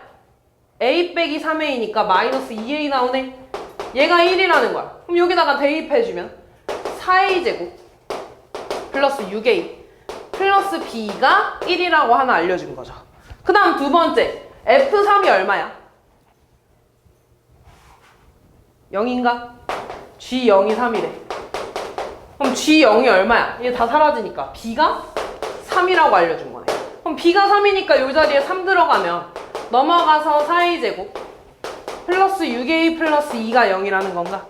a 빼기 3a니까 마이너스 2a 나오네. 얘가 1이라는 거야. 그럼 여기다가 대입해주면 4a제곱 플러스 6a 플러스 b가 1이라고 하나 알려준 거죠. 그 다음 두 번째 f3이 얼마야? 0인가? g0이 3이래. 그럼 g0이 얼마야? 이게 다 사라지니까 b가 3이라고 알려준 거네. 그럼 b가 3이니까 이 자리에 3 들어가면 넘어가서 4a제곱 플러스 6a 플러스 2가 0이라는 건가?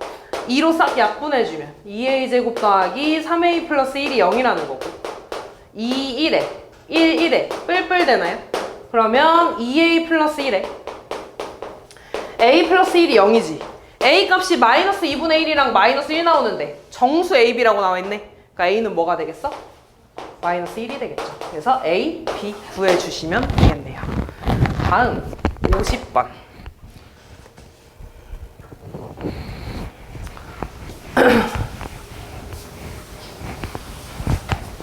2로 싹 약분해주면 2a제곱 더하기 3a 플러스 1이 0이라는 거고 2, 1에 1, 1에 뿔뿔 되나요? 그러면 2a 플러스 1에 a 플러스 1이 0이지. a 값이 마이너스 2분의 1이랑 마이너스 1 나오는데 정수 ab라고 나와있네. 그러니까 a는 뭐가 되겠어? 마이너스 1이 되겠죠. 그래서 a, b 구해주시면 되겠네요. 다음 50번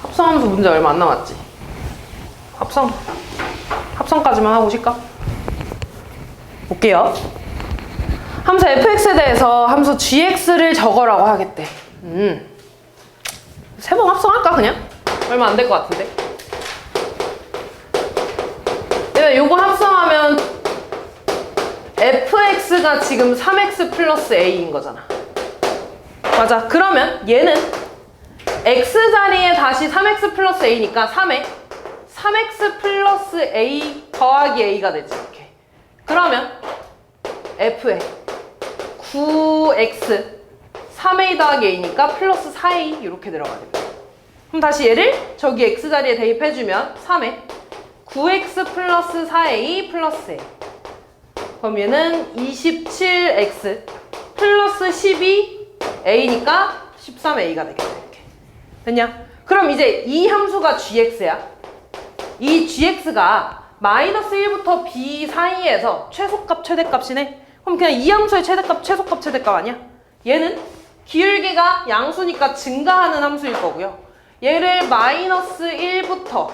합성함수 문제 얼마 안 남았지? 합성까지만 하고 쉴까? 볼게요. 함수 fx에 대해서 함수 gx를 적어라고 하겠대. 3번 합성할까 그냥? 얼마 안 될 것 같은데. 얘는 요거 합성하면 fx가 지금 3x 플러스 a인 거잖아. 맞아. 그러면 얘는 x 자리에 다시 3x 플러스 a니까 3에 3x 플러스 a 더하기 a가 되지. 이렇게. 그러면 f에 9x 3a 더하기 a니까 플러스 4a 이렇게 들어가야 됩니다. 그럼 다시 얘를 저기 x 자리에 대입해주면 3에 9x 플러스 4a 플러스 a. 그럼 얘는 27x 플러스 12a니까 13a가 되겠다. 이렇게. 됐냐? 그럼 이제 이 함수가 gx야. 이 gx가 마이너스 1부터 b 사이에서 최소값, 최대값이네? 그럼 그냥 이 함수의 최대값, 최소값, 최대값 아니야? 얘는 기울기가 양수니까 증가하는 함수일 거고요. 얘를 마이너스 1부터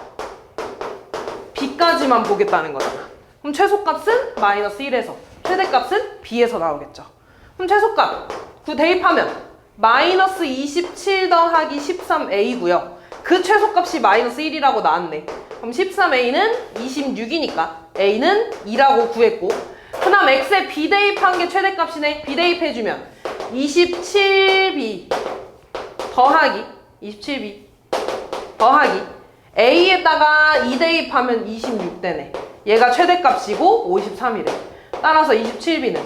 b까지만 보겠다는 거잖아. 그럼 최소값은 마이너스 1에서, 최대값은 b에서 나오겠죠. 그럼 최소값 9 대입하면 마이너스 27 더하기 13a고요. 그 최소값이 마이너스 1이라고 나왔네. 그럼 13a는 26이니까 a는 2라고 구했고, 그 다음 x에 b 대입한 게 최대값이네. b 대입해주면 27b 더하기 27b 더하기 a에다가 2 대입하면 26되네. 얘가 최대값이고 53이래. 따라서 27b는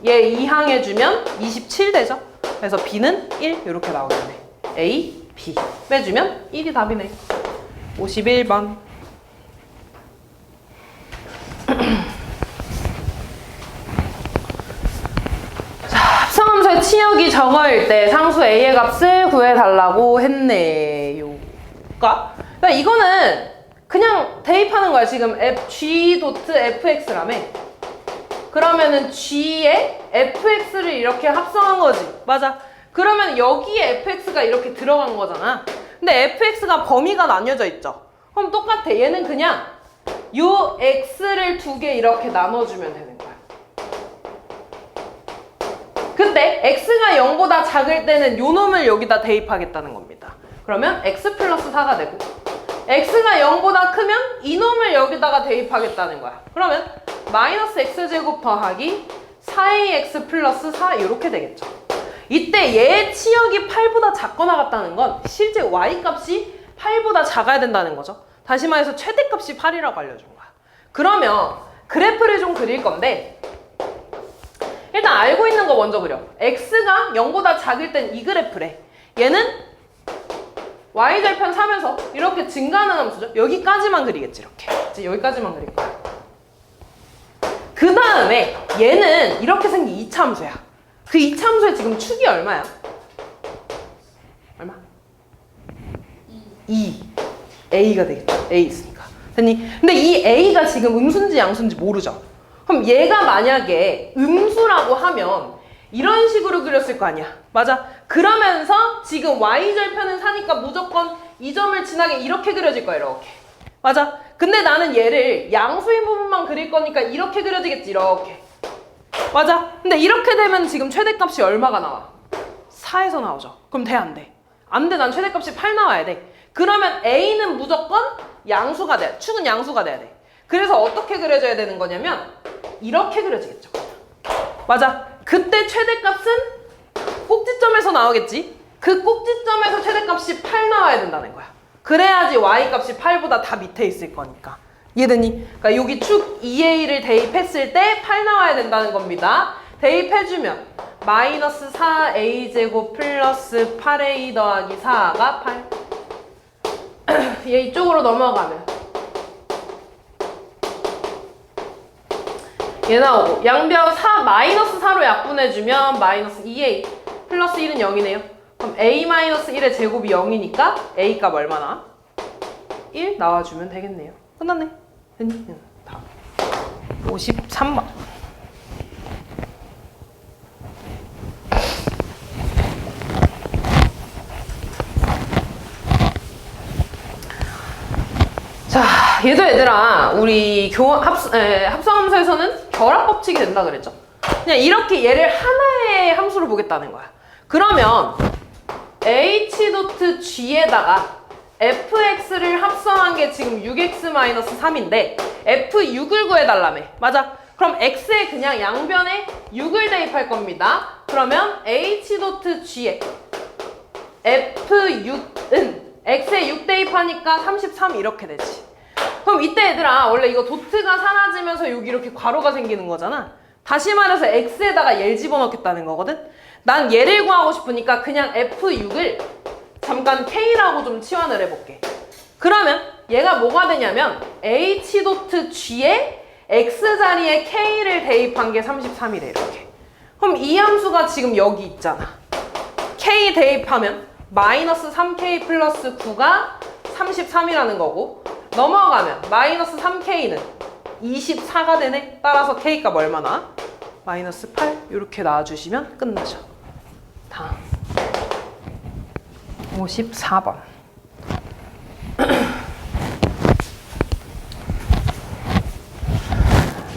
얘 2항해주면 27 되죠? 그래서 b는 1 이렇게 나오겠네. a, b 빼주면 1이 답이네. 51번 자, 합성함수의 치역이 저거일 때 상수 a의 값을 구해달라고 했네요. 그러니까 이거는 그냥 대입하는 거야. 지금 g 도트 fx라며. 그러면은 g에 fx를 이렇게 합성한 거지. 맞아. 그러면 여기에 fx가 이렇게 들어간 거잖아. 근데 fx가 범위가 나뉘어져 있죠. 그럼 똑같아. 얘는 그냥 요 x를 두 개 이렇게 나눠주면 되는 거야. 근데 x가 0보다 작을 때는 요 놈을 여기다 대입하겠다는 겁니다. 그러면 x 플러스 4가 되고, x가 0보다 크면 이놈을 여기다가 대입하겠다는 거야. 그러면 마이너스 x제곱 더하기 4ax 플러스 4 이렇게 되겠죠. 이때 얘의 치역이 8보다 작거나 같다는 건 실제 y값이 8보다 작아야 된다는 거죠. 다시 말해서 최대값이 8이라고 알려준 거야. 그러면 그래프를 좀 그릴 건데, 일단 알고 있는 거 먼저 그려. x가 0보다 작을 땐 이 그래프래. 얘는 y절편 사면서 이렇게 증가하는 함수죠. 여기까지만 그리겠지. 이렇게 이제 여기까지만 그릴 거야. 그 다음에 얘는 이렇게 생긴 2차 함수야. 그 2차 함수의 지금 축이 얼마야? 얼마? 2. a가 되겠죠. a 있으니까. 됐니? 근데 이 a가 지금 음수인지 양수인지 모르죠. 그럼 얘가 만약에 음수라고 하면 이런 식으로 그렸을 거 아니야. 맞아? 그러면서 지금 y절편은 사니까 무조건 이 점을 지나게 이렇게 그려질 거야. 이렇게. 맞아? 근데 나는 얘를 양수인 부분만 그릴 거니까 이렇게 그려지겠지. 이렇게. 맞아? 근데 이렇게 되면 지금 최대값이 얼마가 나와? 4에서 나오죠. 그럼 돼? 안 돼? 안 돼. 난 최대값이 8 나와야 돼. 그러면 a는 무조건 양수가 돼. 축은 양수가 돼야 돼. 그래서 어떻게 그려져야 되는 거냐면 이렇게 그려지겠죠. 맞아. 그때 최대값은 꼭지점에서 나오겠지. 그 꼭지점에서 최대값이 8 나와야 된다는 거야. 그래야지 y값이 8보다 다 밑에 있을 거니까. 이해되니? 그러니까 여기 축 2a를 대입했을 때 8 나와야 된다는 겁니다. 대입해주면 마이너스 4a제곱 플러스 8a 더하기 4가 8. 얘 이쪽으로 넘어가면 얘 나오고 양변 4 마이너스 4로 약분해주면 마이너스 2a 플러스 1은 0이네요. 그럼 a 마이너스 1의 제곱이 0이니까 a 값 얼마나? 1 나와주면 되겠네요. 끝났네. 됐니? 다음 53번. 자, 얘도 얘들아, 우리 합성함수에서는 결합 법칙이 된다 그랬죠? 그냥 이렇게 얘를 하나의 함수로 보겠다는 거야. 그러면 h.g에다가 fx를 합성한 게 지금 6x-3인데 f6을 구해달라며. 맞아? 그럼 x에 그냥 양변에 6을 대입할 겁니다. 그러면 h.g에 f6은 x에 6 대입하니까 33 이렇게 되지. 그럼 이때 얘들아 원래 이거 도트가 사라지면서 여기 이렇게 괄호가 생기는 거잖아. 다시 말해서 x에다가 얘를 집어넣겠다는 거거든. 난 얘를 구하고 싶으니까 그냥 f6을 잠깐 k라고 좀 치환을 해볼게. 그러면 얘가 뭐가 되냐면 h.g에 x 자리에 k를 대입한 게 33이래 이렇게. 그럼 이 함수가 지금 여기 있잖아. k 대입하면 마이너스 3k 플러스 9가 33이라는 거고 넘어가면 마이너스 3k는 24가 되네. 따라서 k값 얼마나? 마이너스 8 이렇게 나와주시면 끝나죠. 다음 54번.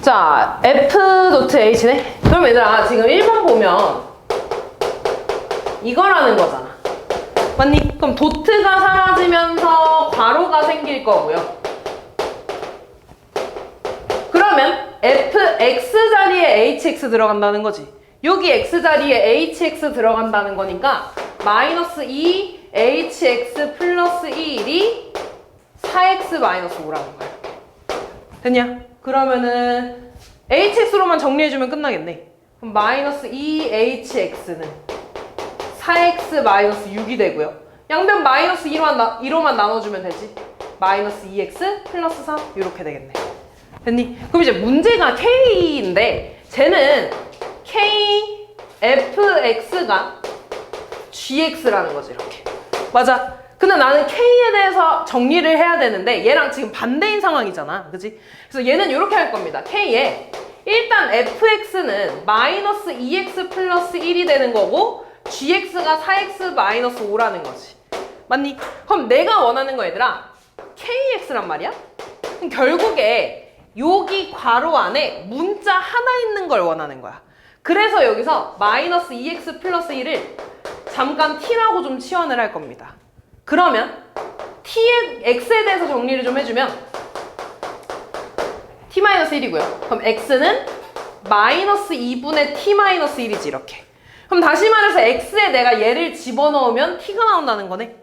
자, f.h네. 그럼 얘들아 지금 1번 보면 이거라는 거잖아. 맞니? 그럼 도트가 사라지면서 괄호가 생길 거고요. 그러면 fx 자리에 hx 들어간다는 거지. 여기 x 자리에 hx 들어간다는 거니까 마이너스 2 hx 플러스 1이 4x 마이너스 5라는 거야. 됐냐? 그러면은 hx로만 정리해주면 끝나겠네. 그럼 마이너스 2hx는 4x 마이너스 6이 되고요. 양변 마이너스 2로만 나눠주면 되지. 마이너스 2x 플러스 3 이렇게 되겠네. 됐니? 그럼 이제 문제가 k인데 쟤는 k fx가 gx라는 거지 이렇게. 맞아. 근데 나는 k에 대해서 정리를 해야 되는데 얘랑 지금 반대인 상황이잖아. 그치? 그래서 얘는 이렇게 할 겁니다. k에 일단 fx는 마이너스 2x 플러스 1이 되는 거고 gx가 4x 마이너스 5라는 거지. 맞니? 그럼 내가 원하는 거 얘들아 kx란 말이야? 그럼 결국에 여기 괄호 안에 문자 하나 있는 걸 원하는 거야. 그래서 여기서 마이너스 2x 플러스 1을 잠깐 t라고 좀 치환을 할 겁니다. 그러면 x에 대해서 정리를 좀 해주면 t-1이고요. 그럼 x는 마이너스 2분의 t-1이지 이렇게. 그럼 다시 말해서 x에 내가 얘를 집어넣으면 t가 나온다는 거네.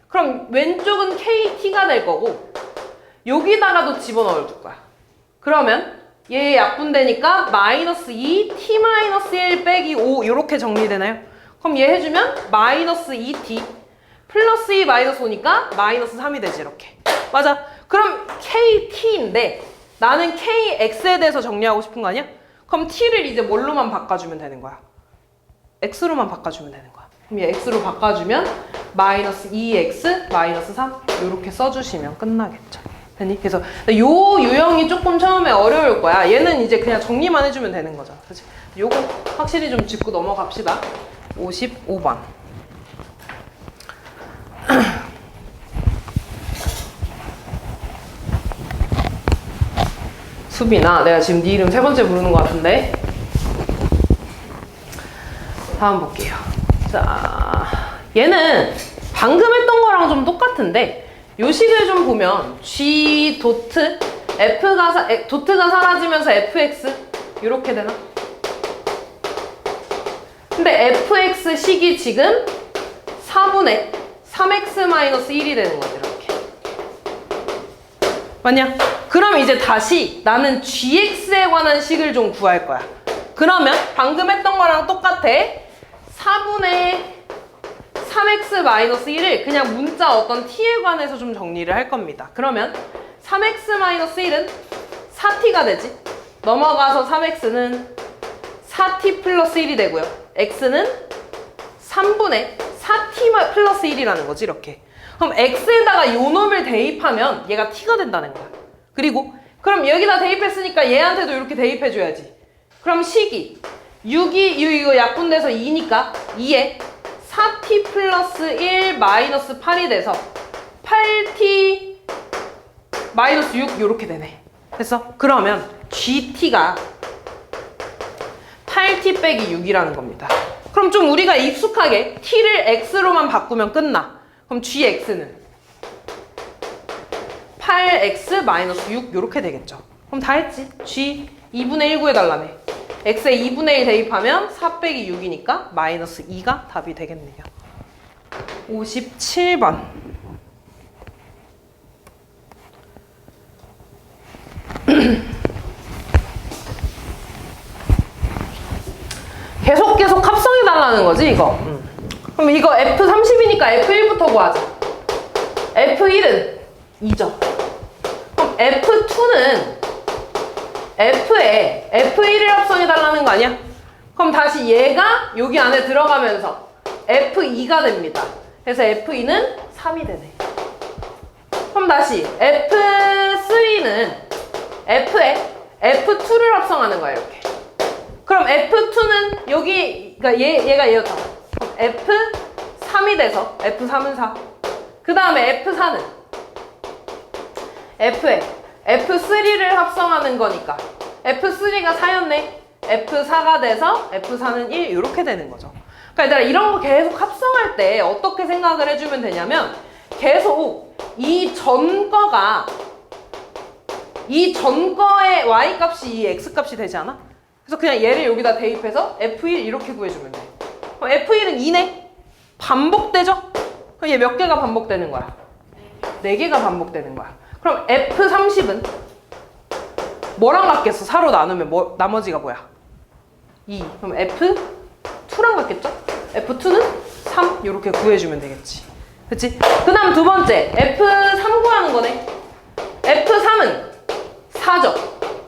그럼 왼쪽은 kt가 될 거고 여기다가도 집어넣을 거야. 그러면 얘 약분되니까 마이너스 2 t-1 빼기 5 이렇게 정리되나요? 그럼 얘 해주면 마이너스 2t 플러스 2 마이너스 5니까 마이너스 3이 되지 이렇게. 맞아. 그럼 KT인데 나는 KX에 대해서 정리하고 싶은 거 아니야? 그럼 T를 이제 뭘로만 바꿔주면 되는 거야? X로만 바꿔주면 되는 거야. 그럼 얘 X로 바꿔주면 마이너스 2X 마이너스 3 이렇게 써주시면 끝나겠죠. 됐니? 그래서 요 유형이 조금 처음에 어려울 거야. 얘는 이제 그냥 정리만 해주면 되는 거잖아. 그치? 요거 확실히 좀 짚고 넘어갑시다. 55번. 수빈아, 내가 지금 네 이름 세 번째 부르는 것 같은데. 다음 볼게요. 자, 얘는 방금 했던 거랑 좀 똑같은데 요 식을 좀 보면 G 도트 도트가 사라지면서 fx 이렇게 되나? 근데 fx 식이 지금 4분의 3x-1이 되는 거지 이렇게. 맞냐? 그럼 이제 다시 나는 gx에 관한 식을 좀 구할 거야. 그러면 방금 했던 거랑 똑같아. 4분의 3x-1을 그냥 문자 어떤 t에 관해서 좀 정리를 할 겁니다. 그러면 3x-1은 4t가 되지. 넘어가서 3x는 4t 플러스 1이 되고요. x는 3분의 4t 플러스 1이라는 거지 이렇게. 그럼 x에다가 요 놈을 대입하면 얘가 t가 된다는 거야. 그리고 그럼 여기다 대입했으니까 얘한테도 이렇게 대입해줘야지. 그럼 식이 6이 이거 약분돼서 2니까 2에 4t 플러스 1 마이너스 8이 돼서 8t 마이너스 6 이렇게 되네. 됐어? 그러면 gt가 8t 빼기 6이라는 겁니다. 그럼 좀 우리가 익숙하게 t를 x로만 바꾸면 끝나. 그럼 gx는 8x 마이너스 6 이렇게 되겠죠. 그럼 다 했지. g 2분의 1 구해달라며. x에 2분의 1 대입하면 4 빼기 6이니까 마이너스 2가 답이 되겠네요. 57번. 계속 합성해달라는 거지 이거. 그럼 이거 F30이니까 F1부터 구하자. F1은 2죠. 그럼 F2는 F에 F1을 합성해달라는 거 아니야? 그럼 다시 얘가 여기 안에 들어가면서 F2가 됩니다. 그래서 F2는 3이 되네. 그럼 다시 F3는 F에 F2를 합성하는 거야 이렇게. 그럼 F2는 여기 그러니까 얘가 얘였잖아. 그럼 F3이 돼서 F3은 4. 그 다음에 F4는 F에 F3를 합성하는 거니까 F3가 4였네. F4가 돼서 F4는 1 이렇게 되는 거죠. 그러니까 얘들아 이런 거 계속 합성할 때 어떻게 생각을 해주면 되냐면 계속 이 전 거의 y 값이 이 x 값이 되지 않아? 그래서 그냥 얘를 여기다 대입해서 F1 이렇게 구해주면 돼. 그럼 F1은 2네? 반복되죠? 그럼 얘 몇 개가 반복되는 거야? 4개가 반복되는 거야. 그럼 F30은 뭐랑 같겠어? 4로 나누면 나머지가 뭐야? 2. 그럼 F2랑 같겠죠? F2는 3 이렇게 구해주면 되겠지. 그치? 그 다음 두 번째 F3 구하는 거네. F3은 4죠.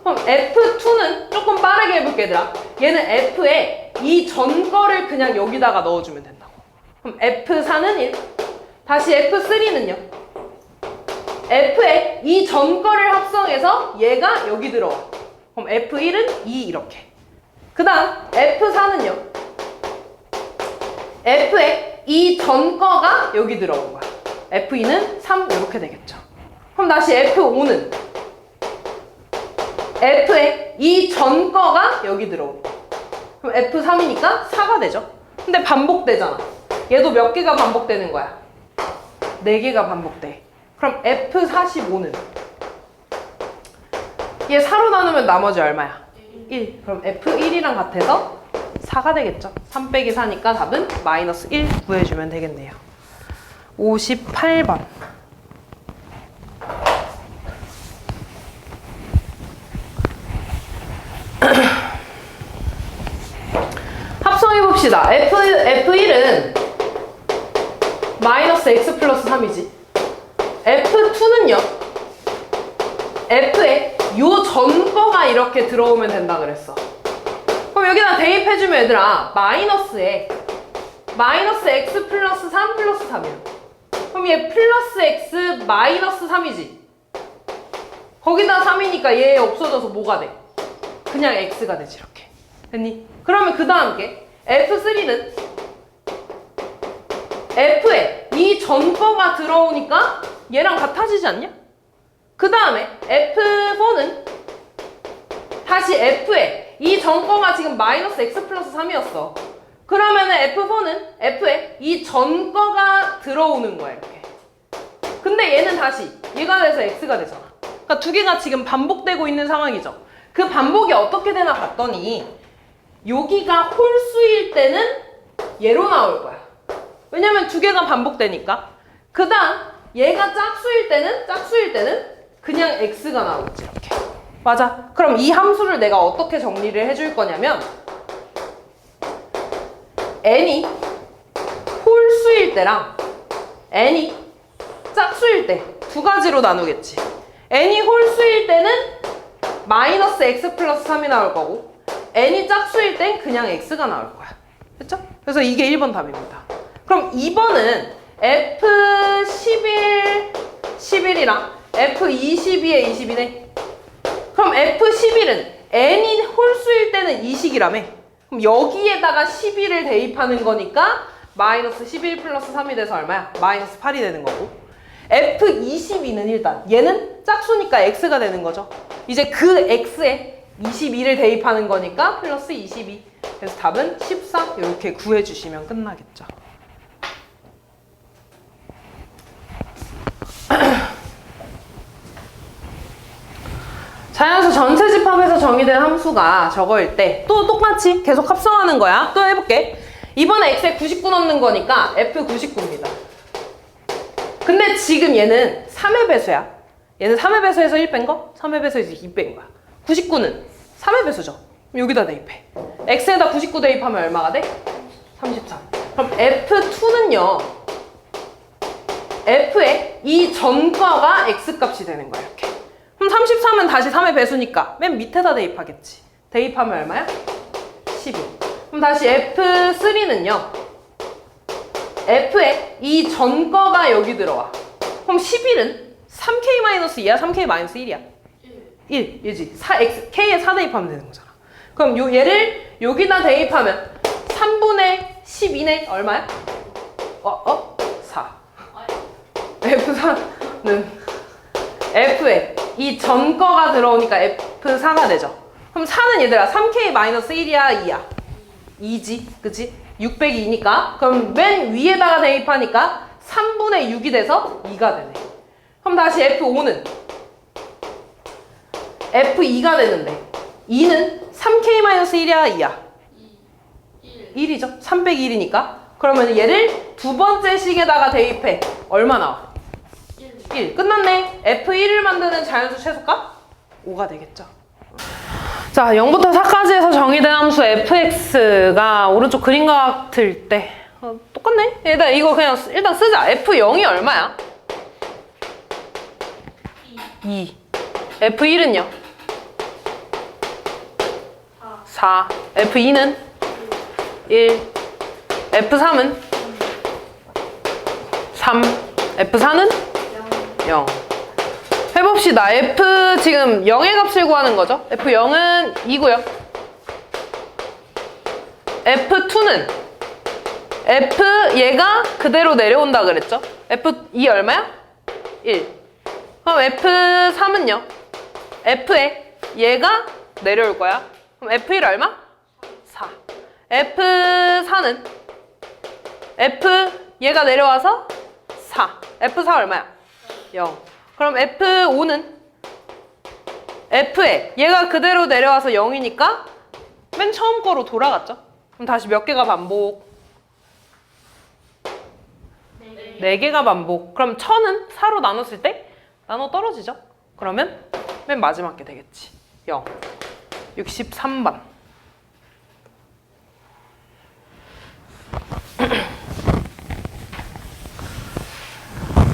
그럼 F2는 조금 빠르게 해볼게 얘들아. 얘는 F에 이 전 거를 그냥 여기다가 넣어주면 된다고. 그럼 F4는 1. 다시 F3는요. F에 이 전 거를 합성해서 얘가 여기 들어와. 그럼 F1은 2 이렇게. 그 다음 F4는요. F에 이 전 거가 여기 들어온 거야. F2는 3 이렇게 되겠죠. 그럼 다시 F5는 F에 이 전 거가 여기 들어온 거야. 그럼 F3이니까 4가 되죠. 근데 반복되잖아. 얘도 몇 개가 반복되는 거야? 4개가 반복돼. 그럼 F45는 얘 4로 나누면 나머지 얼마야? 1. 그럼 F1이랑 같아서 4가 되겠죠. 3 빼기 4니까 답은 마이너스 1 구해주면 되겠네요. 58번. 합성해봅시다. F1은 마이너스 x 플러스 3이지. F2는요. F에 요 전거가 이렇게 들어오면 된다 그랬어. 그럼 여기다 대입해주면 얘들아 마이너스에 마이너스 x 플러스 3 플러스 3이야. 그럼 얘 플러스 x 마이너스 3이지. 거기다 3이니까 얘 없어져서 뭐가 돼? 그냥 x가 되지 이렇게. 됐니? 그러면 그 다음 게 F3는 F에 이 전거가 들어오니까 얘랑 같아지지 않냐? 그 다음에 F4는 다시 F에 이 전거가 지금 마이너스 x 플러스 3이었어. 그러면은 F4는 F에 이 전거가 들어오는 거야 이렇게. 근데 얘는 다시 얘가 돼서 x가 되잖아. 그러니까 두 개가 지금 반복되고 있는 상황이죠. 그 반복이 어떻게 되나 봤더니 여기가 홀수일 때는 얘로 나올 거야. 왜냐면 두 개가 반복되니까. 그 다음 얘가 짝수일 때는 그냥 x가 나오겠지 이렇게. 맞아. 그럼 이 함수를 내가 어떻게 정리를 해줄 거냐면 n이 홀수일 때랑 n이 짝수일 때 두 가지로 나누겠지. n이 홀수일 때는 마이너스 x 플러스 3이 나올 거고 n이 짝수일 땐 그냥 x가 나올 거야. 됐죠? 그래서 이게 1번 답입니다. 그럼 2번은 F11, 11이랑 F22에 20이네. 그럼 F11은 n이 홀수일 때는 2식이라며. 그럼 여기에다가 11을 대입하는 거니까 마이너스 11 플러스 3이 돼서 얼마야? 마이너스 8이 되는 거고. F22는 일단 얘는 짝수니까 x가 되는 거죠. 이제 그 x에 22를 대입하는 거니까 플러스 22. 그래서 답은 14 이렇게 구해주시면 끝나겠죠. 자연수 전체 집합에서 정의된 함수가 저거일 때 또 똑같이 계속 합성하는 거야. 또 해볼게. 이번에 x에 99 넣는 거니까 f99입니다. 근데 지금 얘는 3의 배수야. 얘는 3의 배수에서 1 뺀 거, 3의 배수에서 2 뺀 거야. 99는 3의 배수죠. 여기다 대입해. x에다 99 대입하면 얼마가 돼? 33. 그럼 f2는요. f에 이 전거가 x값이 되는 거야 이렇게. 그럼 33은 다시 3의 배수니까 맨 밑에다 대입하겠지. 대입하면 얼마야? 12. 그럼 다시 F3는요. F에 이 전거가 여기 들어와. 그럼 11은 3K-2야? 3K-1이야? 1. 얘지. K에 4 대입하면 되는 거잖아. 그럼 얘를 여기다 대입하면 3분의 12네? 얼마야? 4. F4는 F에 이 전거가 들어오니까 F4가 되죠. 그럼 4는 얘들아 3K-1이야? 2야? 2지. 그치? 602니까 그럼 맨 위에다가 대입하니까 3분의 6이 돼서 2가 되네. 그럼 다시 F5는 F2가 되는데 2는 3K-1이야? 2야? 1이죠. 3 빼기 1이니까 그러면 얘를 두 번째 식에다가 대입해. 얼마 나와? 1. 끝났네. F1을 만드는 자연수 최소값? 5가 되겠죠. 자, 0부터 4까지 해서 정의된 함수 fx가 오른쪽 그림 같을 때 똑같네? 일단 이거 그냥 일단 쓰자. f0이 얼마야? 2. f1은요? 4. f2는? 1. f3은? 3. f4는? 0. 해봅시다. F 지금 0의 값을 구하는 거죠. F0은 2고요. F2는 F 얘가 그대로 내려온다 그랬죠. F2 얼마야? 1. 그럼 F3은요. F에 얘가 내려올 거야. 그럼 F1 얼마? 4. F4는 F 얘가 내려와서 4. F4 얼마야? 0. 그럼 F5는 F에 얘가 그대로 내려와서 0이니까 맨 처음 거로 돌아갔죠? 그럼 다시 몇 개가 반복? 4개가 반복. 그럼 1000은 4로 나눴을 때 나눠 떨어지죠? 그러면 맨 마지막 게 되겠지. 0. 63번.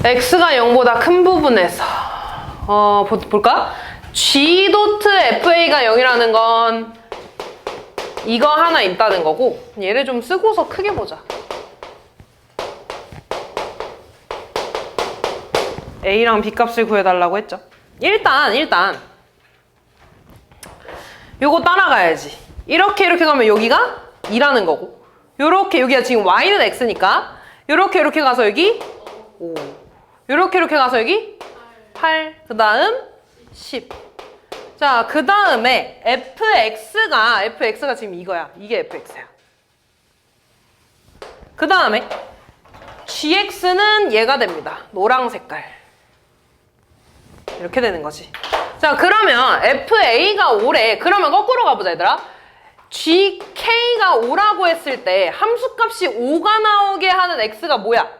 x가 0보다 큰 부분에서 볼까? g 도트 fa가 0이라는 건 이거 하나 있다는 거고, 얘를 좀 쓰고서 크게 보자. a랑 b 값을 구해달라고 했죠. 일단 요거 따라가야지. 이렇게 가면 여기가 2라는 거고, 요렇게 여기가 지금 y는 x니까 요렇게 가서 여기 5, 요렇게 가서 여기 8, 그 다음 10. 자, 그 다음에 fx가 지금 이거야. 이게 fx야. 그 다음에 gx는 얘가 됩니다. 노랑 색깔. 이렇게 되는 거지. 자, 그러면 fa가 5래. 그러면 거꾸로 가보자, 얘들아. gk가 5라고 했을 때 함수값이 5가 나오게 하는 x가 뭐야?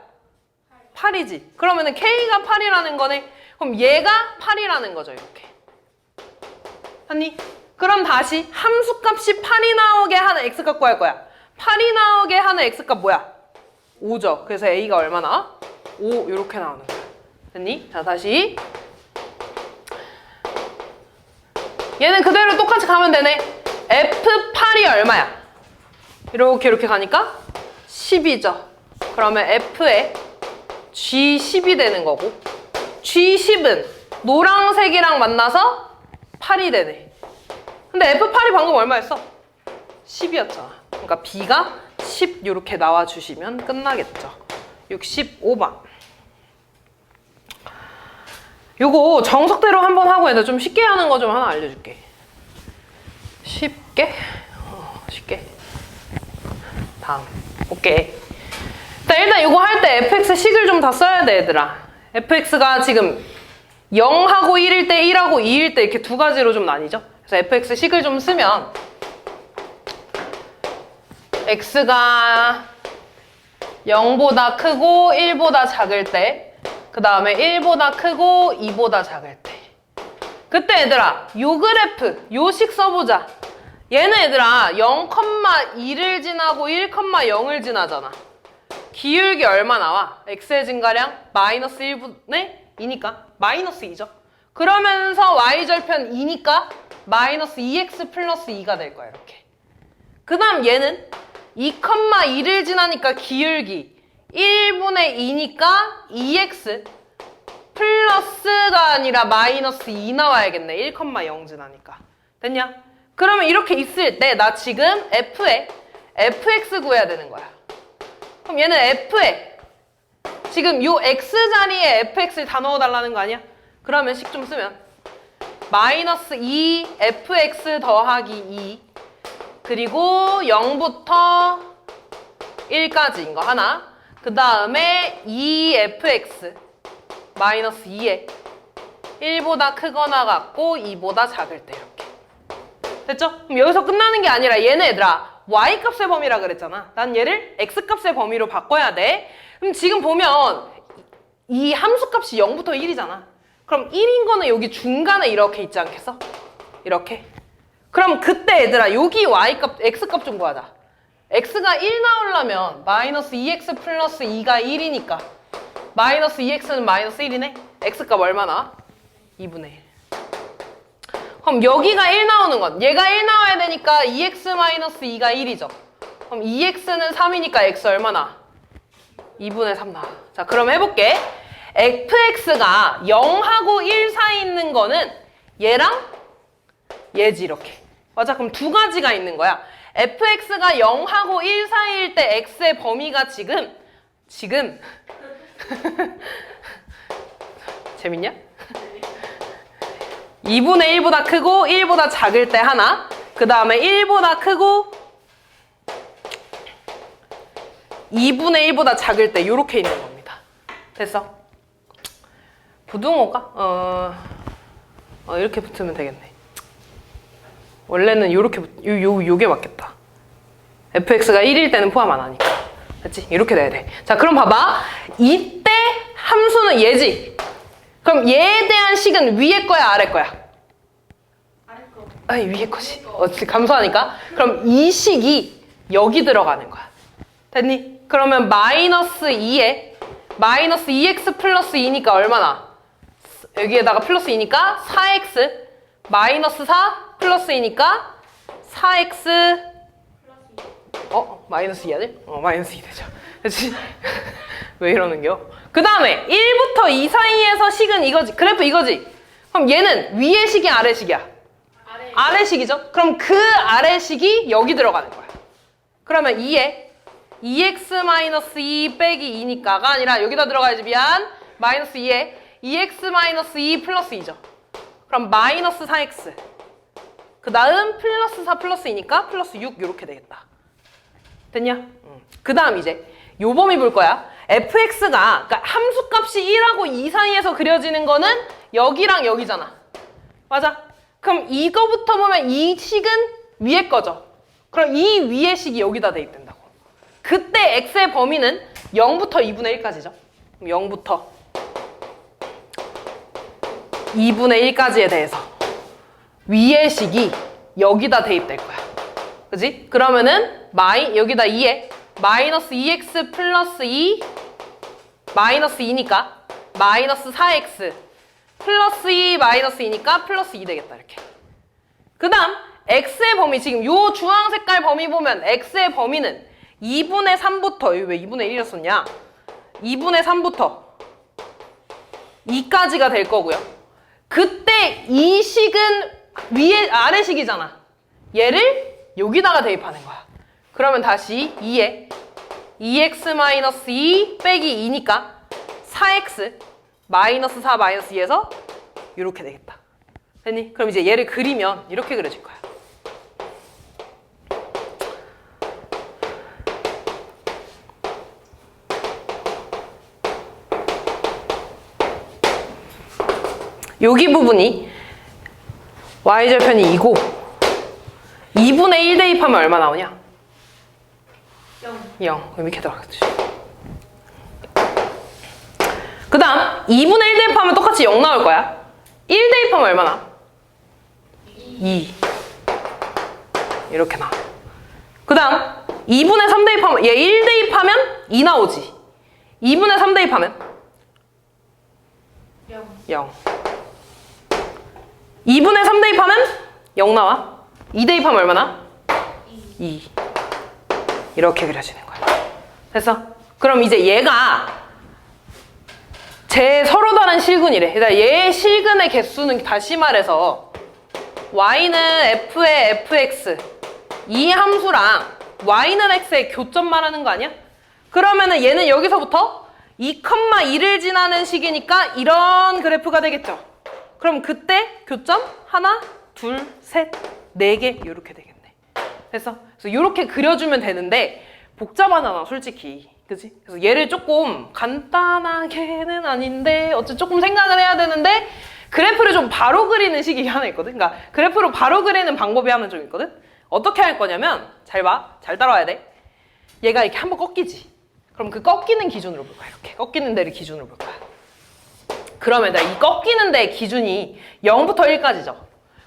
8이지. 그러면은 k가 8이라는 거네. 그럼 얘가 8이라는 거죠, 이렇게. 아니, 그럼 다시 함수값이 8이 나오게 하는 x값 구할 거야. 8이 나오게 하는 x값 뭐야? 5죠. 그래서 a가 얼마나? 5 이렇게 나오는 거야. 됐니? 자, 다시. 얘는 그대로 똑같이 가면 되네. F8이 얼마야? 이렇게 가니까 10이죠. 그러면 F에 G10이 되는 거고, G10은 노란색이랑 만나서 8이 되네. 근데 F8이 방금 얼마였어? 10이었잖아. 그러니까 B가 10 이렇게 나와주시면 끝나겠죠. 65번. 요거 정석대로 한번 하고 얘들 좀 쉽게 하는 거 좀 하나 알려줄게. 쉽게? 쉽게. 다음. 오케이. 일단 요거 할 때 fx 식을 좀 다 써야 돼, 얘들아. fx가 지금 0하고 1일 때, 1하고 2일 때 이렇게 두 가지로 좀 나뉘죠. 그래서 fx 식을 좀 쓰면 x가 0보다 크고 1보다 작을 때, 그 다음에 1보다 크고 2보다 작을 때, 그때 얘들아 요 그래프 요 식 써보자. 얘는 얘들아 0,2를 지나고 1,0을 지나잖아. 기울기 얼마 나와? x의 증가량 마이너스 1분의 2니까 마이너스 2죠. 그러면서 y절편 2니까 마이너스 2x 플러스 2가 될 거야, 이렇게. 그 다음 얘는 2,2를 지나니까 기울기 1분의 2니까 2x 플러스가 아니라 마이너스 2 나와야겠네. 1,0 지나니까. 됐냐? 그러면 이렇게 있을 때 나 지금 f에 fx 구해야 되는 거야. 그럼 얘는 f에 지금 요 x 자리에 fx를 다 넣어달라는 거 아니야? 그러면 식 좀 쓰면 마이너스 2 fx 더하기 2 그리고 0부터 1까지인 거 하나, 그 다음에 2fx 마이너스 2에 1보다 크거나 같고 2보다 작을 때, 이렇게. 됐죠? 그럼 여기서 끝나는 게 아니라 얘는 얘들아 y값의 범위라 그랬잖아. 난 얘를 x값의 범위로 바꿔야 돼. 그럼 지금 보면 이 함수값이 0부터 1이잖아. 그럼 1인 거는 여기 중간에 이렇게 있지 않겠어? 이렇게. 그럼 그때 얘들아 여기 y값, x값 좀 구하자. x가 1 나오려면 마이너스 2x 플러스 2가 1이니까 마이너스 2x는 마이너스 1이네? x값 얼마나? 2분의 1. 그럼 여기가 1 나오는 건 얘가 1 나와야 되니까 2x 마이너스 2가 1이죠. 그럼 2x는 3이니까 x 얼마나? 2분의 3 나와. 자, 그럼 해볼게. fx가 0하고 1 사이 있는 거는 얘랑 얘지, 이렇게. 맞아? 그럼 두 가지가 있는 거야. fx가 0하고 1 사이일 때 x의 범위가 지금 재밌냐? 2분의 1보다 크고 1보다 작을 때 하나, 그 다음에 1보다 크고 2분의 1보다 작을 때 요렇게 있는 겁니다. 됐어? 부등호가? 이렇게 붙으면 되겠네. 원래는 요렇게 요게 맞겠다. fx가 1일 때는 포함 안 하니까. 됐지? 이렇게 돼야 돼. 자, 그럼 봐봐. 이때 함수는 얘지? 그럼 얘에 대한 식은 위에 거야, 아래 거야? 아래 거. 아니, 위에 거지. 감소하니까. 그럼 이 식이 여기 들어가는 거야. 됐니? 그러면 마이너스 2에 마이너스 2x 플러스 2니까 얼마나? 여기에다가 플러스 2니까 4x 마이너스 4 플러스 2니까 4x 마이너스 2 하지? 마이너스 2 되죠. 그치? 왜 이러는겨? 그 다음에 1부터 2 사이에서 식은 이거지. 그래프 이거지. 그럼 얘는 위의 식이 아래 식이야? 아래 식이죠? 그럼 그 아래 식이 여기 들어가는 거야. 그러면 2에 2x-2 빼기 2니까가 아니라 여기다 들어가야지. 미안. 마이너스 2에 2x-2 플러스 2죠. 그럼 마이너스 4x. 그 다음 플러스 4 플러스 2니까 플러스 6 이렇게 되겠다. 됐냐? 그 다음 이제 요 범위 볼 거야. fx가 그러니까 함수값이 1하고 2 사이에서 그려지는 거는 여기랑 여기잖아. 맞아? 그럼 이거부터 보면 이 식은 위에 거죠. 그럼 이 위의 식이 여기다 대입된다고. 그때 x의 범위는 0부터 2분의 1까지죠. 0부터 2분의 1까지에 대해서 위의 식이 여기다 대입될 거야. 그지? 그러면은 여기다 2에 마이너스 2x 플러스 2 마이너스 2니까 마이너스 4x 플러스 2 마이너스 2니까 플러스 2 되겠다. 이렇게. 그 다음 x의 범위 지금 요 주황 색깔 범위 보면 x의 범위는 2분의 3부터 왜 2분의 1이었었냐? 2분의 3부터 2까지가 될 거고요. 그때 이 식은 위에 아래 식이잖아. 얘를 여기다가 대입하는 거야. 그러면 다시 2에 2x-2 빼기 2니까 4x 마이너스 4 마이너스 2에서 이렇게 되겠다. 됐니? 그럼 이제 얘를 그리면 이렇게 그려질 거야. 여기 부분이 y절편이 2고 2분의 1 대입하면 얼마 나오냐? 0. 그럼 이렇게 들어가겠지. 그 다음 2분의 1 대입하면 똑같이 0 나올 거야. 1 대입하면 얼마나? 2. 이렇게 나와. 그 다음 2분의 3 대입하면 얘 1 대입하면 2 나오지. 2분의 3 대입하면 0. 2분의 3 대입하면 0 나와. 2 대입하면 얼마나? 2. 이렇게 그려지는 거야. 됐어? 그럼 이제 얘가 서로 다른 실근이래. 그러니까 얘의 실근의 개수는 다시 말해서 y는 f의 fx 이 함수랑 y는 x의 교점 말하는 거 아니야? 그러면은 얘는 여기서부터 2,2를 지나는 식이니까 이런 그래프가 되겠죠. 그럼 그때 교점 하나, 둘, 셋, 네 개 이렇게 되겠네. 됐어? 그래서 이렇게 그려주면 되는데 복잡하잖아, 솔직히. 그치? 그래서 얘를 조금 간단하게는 아닌데 어쨌든 조금 생각을 해야 되는데 그래프를 좀 바로 그리는 식이 하나 있거든. 그러니까 그래프로 바로 그리는 방법이 하나 좀 있거든. 어떻게 할 거냐면 잘 봐. 잘 따라와야 돼. 얘가 이렇게 한번 꺾이지. 그럼 그 꺾이는 기준으로 볼 거야. 이렇게 꺾이는 데를 기준으로 볼 거야. 그러면 이 꺾이는 데 기준이 0부터 1까지죠.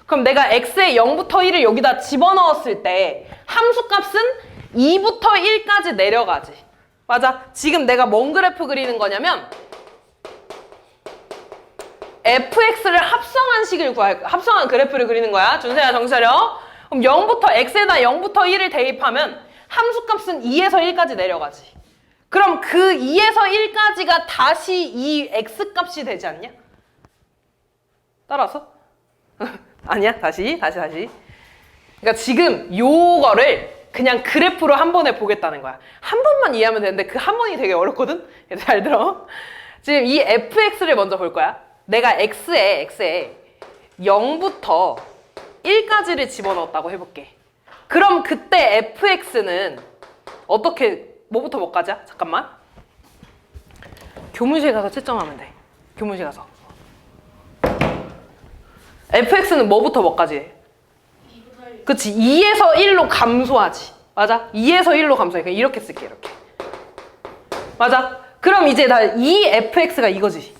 그럼 내가 x의 0부터 1을 여기다 집어넣었을 때 함수값은 2부터 1까지 내려가지. 맞아? 지금 내가 뭔 그래프 그리는 거냐면 fx를 합성한 그래프를 그리는 거야. 준세야 정신 차려. 그럼 0부터 x에다 0부터 1을 대입하면 함수값은 2에서 1까지 내려가지. 그럼 그 2에서 1까지가 다시 이 x값이 되지 않냐? 따라서? 아니야. 다시. 그러니까 지금 요거를 그냥 그래프로 한 번에 보겠다는 거야. 한 번만 이해하면 되는데 그 한 번이 되게 어렵거든? 잘 들어. 지금 이 fx를 먼저 볼 거야. 내가 x에 0부터 1까지를 집어넣었다고 해볼게. 그럼 그때 fx는 어떻게 뭐부터 뭐까지야? 잠깐만. 교무실 가서 채점하면 돼. 교무실 가서. fx는 뭐부터 뭐까지 해? 그치, 2에서 1로 감소하지. 맞아? 2에서 1로 감소해. 그냥 이렇게 쓸게, 이렇게. 맞아? 그럼 이제 이 fx가 이거지.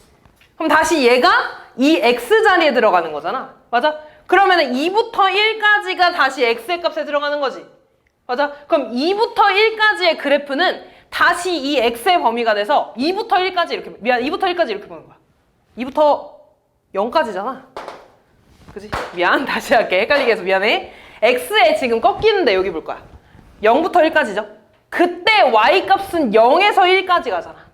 그럼 다시 얘가 이 x 자리에 들어가는 거잖아. 맞아? 그러면은 2부터 1까지가 다시 x의 값에 들어가는 거지. 맞아? 그럼 2부터 1까지의 그래프는 다시 이 x의 범위가 돼서 2부터 1까지 이렇게, 미안, 2부터 1까지 이렇게 보는 거야. 2부터 0까지잖아. 그지? 미안, 다시 할게. 헷갈리게 해서 미안해. x에 지금 꺾이는데 여기 볼 거야. 0부터 1까지죠. 그때 y 값은 0에서 1까지 가잖아.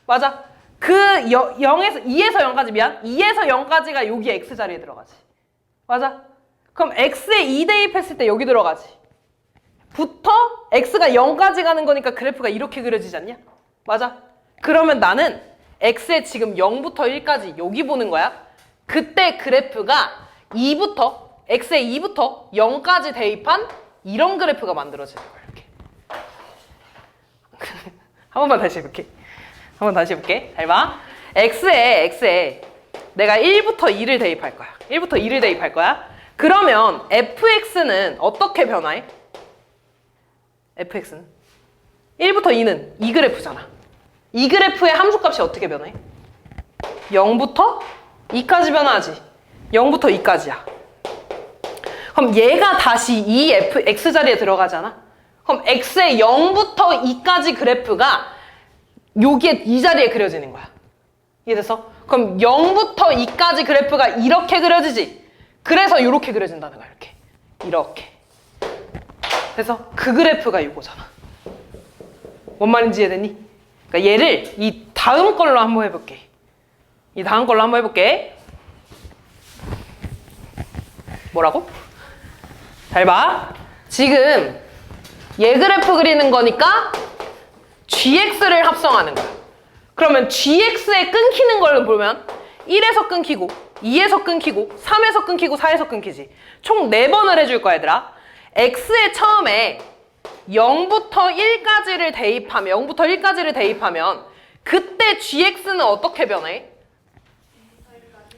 맞아? 그 0에서 2에서 0까지 미안. 2에서 0까지가 여기 x 자리에 들어가지. 맞아? 그럼 x에 2 대입했을 때 여기 들어가지. 부터 x가 0까지 가는 거니까 그래프가 이렇게 그려지지 않냐? 맞아? 그러면 나는 x에 지금 0부터 1까지 여기 보는 거야. 그때 그래프가 2부터 x에 2부터 0까지 대입한 이런 그래프가 만들어지는 거야. 이렇게. 한 번만 다시 해볼게. 한 번 다시 해볼게. 잘 봐. x에 내가 1부터 2를 대입할 거야. 1부터 2를 대입할 거야. 그러면 fx는 어떻게 변화해? fx는 1부터 2는 이 그래프잖아. 이 그래프의 함수값이 어떻게 변해? 0부터 2까지 변화하지. 0부터 2까지야. 그럼 얘가 다시 이 x 자리에 들어가잖아. 그럼 x의 0부터 2까지 그래프가 여기에 이 자리에 그려지는 거야. 이해됐어? 그럼 0부터 2까지 그래프가 이렇게 그려지지. 그래서 이렇게 그려진다는 거야. 이렇게. 그래서 그 그래프가 이거잖아. 뭔 말인지 이해됐니? 그러니까 얘를 이 다음 걸로 한번 해볼게. 이 다음 걸로 한번 해볼게. 뭐라고? 잘 봐. 지금 얘 그래프 그리는 거니까 gx를 합성하는 거야. 그러면 gx에 끊기는 걸 보면 1에서 끊기고 2에서 끊기고 3에서 끊기고 4에서 끊기지. 총 4번을 해줄 거야 얘들아. x에 처음에 0부터 1까지를 대입하면 그때 gx는 어떻게 변해?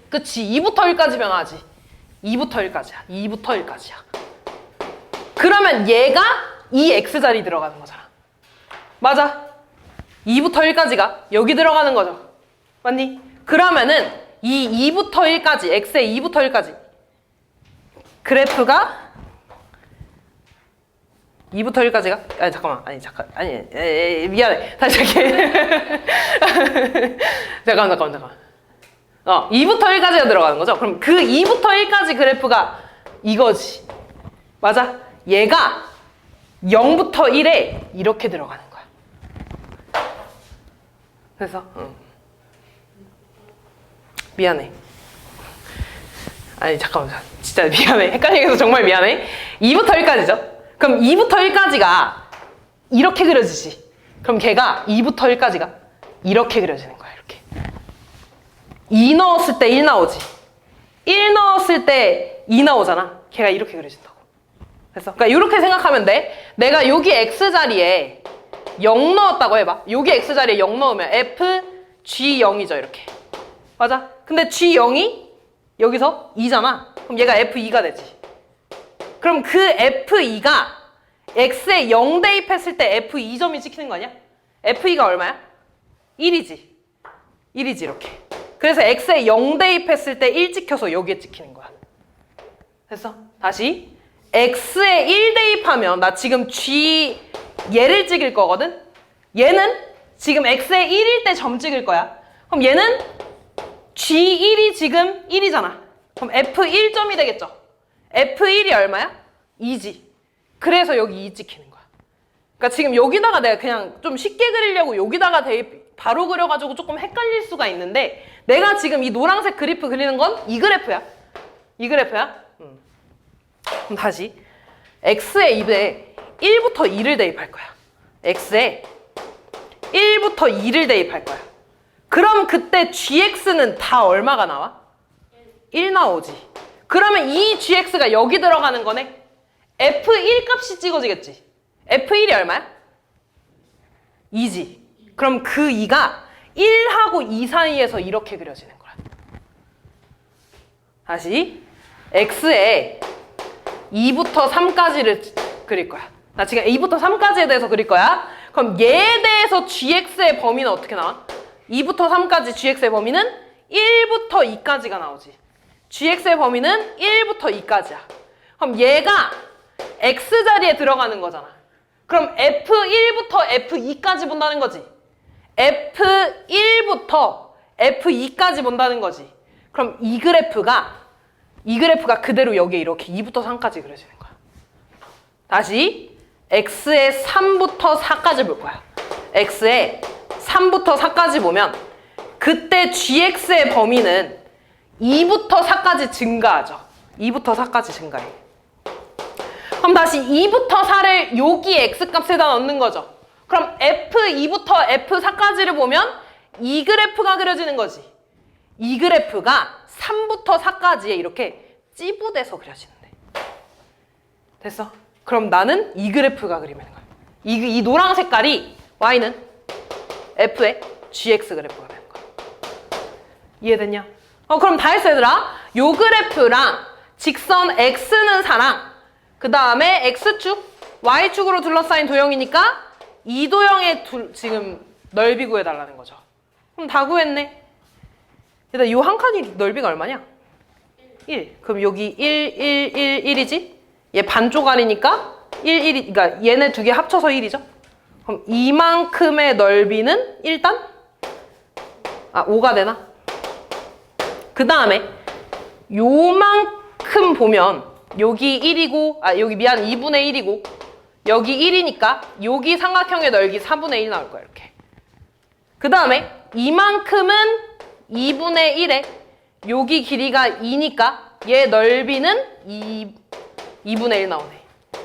그치, 2부터 1까지 변하지. 2부터 1까지야. 2부터 1까지야. 그러면 얘가 이 x자리 들어가는 거잖아. 맞아. 2부터 1까지가 여기 들어가는 거죠. 맞니? 그러면은 이 2부터 1까지, x의 2부터 1까지 그래프가 2부터 1까지가? 미안해. 다시 할게. 잠깐만. 2부터 1까지가 들어가는 거죠? 그럼 그 2부터 1까지 그래프가 이거지. 맞아? 얘가 0부터 1에 이렇게 들어가는 거야. 그래서 미안해. 잠깐만. 진짜 미안해. 헷갈리게 해서 정말 미안해. 2부터 1까지죠? 그럼 2부터 1까지가 이렇게 그려지지. 그럼 걔가 2부터 1까지가 이렇게 그려지는 거야. 이렇게. 2 넣었을 때 1 나오지. 1 넣었을 때 2 나오잖아. 걔가 이렇게 그려진다고. 그래서 그러니까 이렇게 생각하면 돼. 내가 여기 x자리에 0 넣었다고 해봐. 여기 x자리에 0 넣으면 f, g0이죠. 이렇게. 맞아? 근데 g0이 여기서 2잖아. 그럼 얘가 f2가 되지. 그럼 그 f2가 x에 0 대입했을 때 f2점이 찍히는 거 아니야? f2가 얼마야? 1이지. 1이지 이렇게. 그래서 x에 0 대입했을 때 1 찍혀서 여기에 찍히는 거야. 됐어? 다시. x에 1 대입하면 나 지금 g 얘를 찍을 거거든? 얘는 지금 x에 1일 때 점 찍을 거야. 그럼 얘는 g1이 지금 1이잖아. 그럼 f1점이 되겠죠? f1이 얼마야? 2지. 그래서 여기 2 찍히는 거야. 그러니까 지금 여기다가 내가 그냥 좀 쉽게 그리려고 여기다가 대입 바로 그려가지고 조금 헷갈릴 수가 있는데 내가 지금 이 노란색 그래프 그리는 건 이 그래프야. 이 그래프야. 그럼 다시 x에 2에 1부터 2를 대입할 거야. x에 1부터 2를 대입할 거야. 그럼 그때 gx는 다 얼마가 나와? 1 나오지. 그러면 이 gx가 여기 들어가는 거네. f1 값이 찍어지겠지. f1이 얼마야? 2지. 그럼 그 2가 1하고 2 사이에서 이렇게 그려지는 거야. 다시 x에 2부터 3까지를 그릴 거야. 나 지금 2부터 3까지에 대해서 그릴 거야. 그럼 얘에 대해서 gx의 범위는 어떻게 나와? 2부터 3까지 gx의 범위는 1부터 2까지가 나오지. gx의 범위는 1부터 2까지야. 그럼 얘가 x자리에 들어가는 거잖아. 그럼 F1부터 F2까지 본다는 거지. F1부터 F2까지 본다는 거지. 그럼 이 그래프가 그대로 여기에 이렇게 2부터 3까지 그려지는 거야. 다시 X의 3부터 4까지 볼 거야. X의 3부터 4까지 보면 그때 GX의 범위는 2부터 4까지 증가하죠. 2부터 4까지 증가해. 그럼 다시 2부터 4를 여기 X값에다 넣는 거죠. 그럼 F2부터 F4까지를 보면 이 그래프가 그려지는 거지. 이 그래프가 3부터 4까지에 이렇게 찌부돼서 그려지는데. 됐어? 그럼 나는 이 그래프가 그리면 거야. 이 노란 색깔이 Y는 F의 GX 그래프가 되는 거야. 이해됐냐? 그럼 다 했어 얘들아. 요 그래프랑 직선 X는 4랑 그 다음에 X축, Y축으로 둘러싸인 도형이니까 이 도형의 지금 넓이 구해달라는 거죠. 그럼 다 구했네. 일단 요 한 칸이 넓이가 얼마냐? 1. 그럼 여기 1, 1, 1, 1이지? 얘 반쪽알이니까 1, 1이, 그러니까 얘네 두 개 합쳐서 1이죠? 그럼 이만큼의 넓이는 일단 5가 되나? 그 다음에 요만큼 보면 여기 1이고, 여기 미안 2분의 1이고 여기 1이니까 여기 삼각형의 넓이 4분의 1 나올 거야 이렇게. 그 다음에 이만큼은 2분의 1에 여기 길이가 2니까 얘 넓이는 2분의 1 나오네.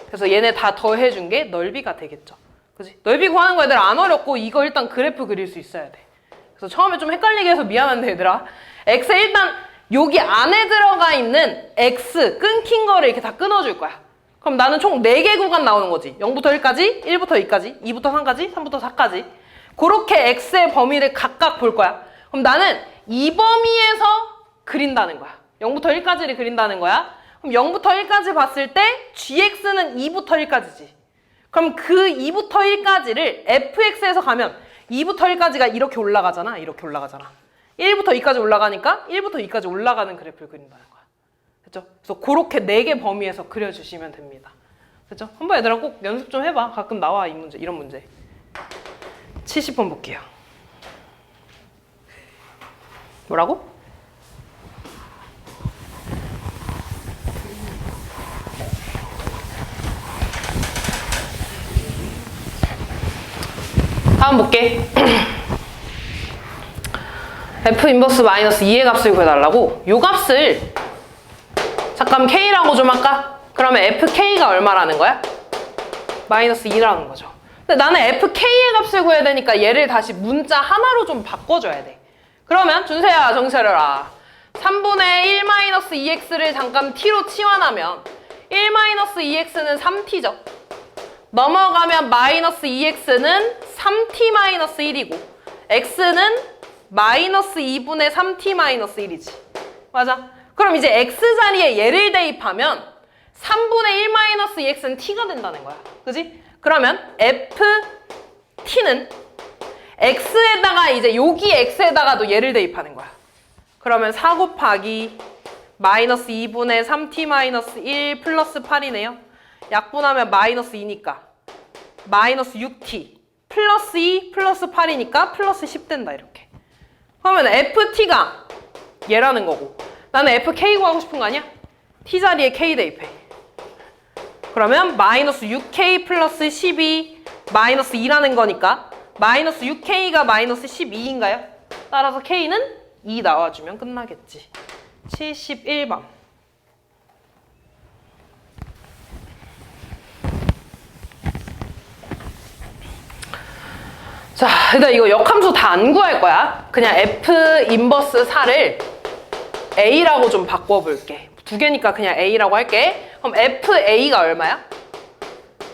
그래서 얘네 다 더해준 게 넓이가 되겠죠. 그치? 넓이 구하는 거 얘들아 안 어렵고 이거 일단 그래프 그릴 수 있어야 돼. 그래서 처음에 좀 헷갈리게 해서 미안한데 얘들아. X에 일단 여기 안에 들어가 있는 X 끊긴 거를 이렇게 다 끊어줄 거야. 그럼 나는 총 4개 구간 나오는 거지. 0부터 1까지, 1부터 2까지, 2부터 3까지, 3부터 4까지. 그렇게 X의 범위를 각각 볼 거야. 그럼 나는 이 범위에서 그린다는 거야. 0부터 1까지를 그린다는 거야. 그럼 0부터 1까지 봤을 때 GX는 2부터 1까지지. 그럼 그 2부터 1까지를 FX에서 가면 2부터 1까지가 이렇게 올라가잖아. 이렇게 올라가잖아. 1부터 2까지 올라가니까 1부터 2까지 올라가는 그래프를 그린다는 거야. 됐죠? 그래서 그렇게 4개 범위에서 그려주시면 됩니다. 됐죠? 한번 얘들아 꼭 연습 좀 해봐. 가끔 나와 이 문제, 이런 문제. 70번 볼게요. 뭐라고? 다음 볼게. F 인버스 마이너스 2의 값을 구해달라고. 요 값을 잠깐 K라고 좀 할까? 그러면 FK가 얼마라는 거야? 마이너스 2라는 거죠. 근데 나는 FK의 값을 구해야 되니까 얘를 다시 문자 하나로 좀 바꿔줘야 돼. 그러면 준세야 정신 차려라. 3분의 1 마이너스 2x를 잠깐 t로 치환하면 1 마이너스 2x는 3t죠. 넘어가면 마이너스 2x는 3t 마이너스 1이고 x는 마이너스 2분의 3t 마이너스 1이지. 맞아? 그럼 이제 x 자리에 얘를 대입하면 3분의 1 마이너스 2x는 t가 된다는 거야. 그지? 그러면 ft는 x에다가 이제 여기 x에다가도 얘를 대입하는 거야. 그러면 4 곱하기 마이너스 2분의 3t 마이너스 1 플러스 8이네요. 약분하면 마이너스 2니까 마이너스 6t 플러스 2 플러스 8이니까 플러스 10 된다 이렇게. 그러면 ft가 얘라는 거고 나는 fk 구하고 싶은 거 아니야? t 자리에 k 대입해. 그러면 마이너스 6k 플러스 12 마이너스 2라는 거니까 마이너스 6k가 마이너스 12인가요? 따라서 k는 2 나와주면 끝나겠지. 71번. 자, 일단 이거 역함수 다 안 구할 거야. 그냥 F 인버스 4를 A라고 좀 바꿔볼게. 두 개니까 그냥 A라고 할게. 그럼 FA가 얼마야?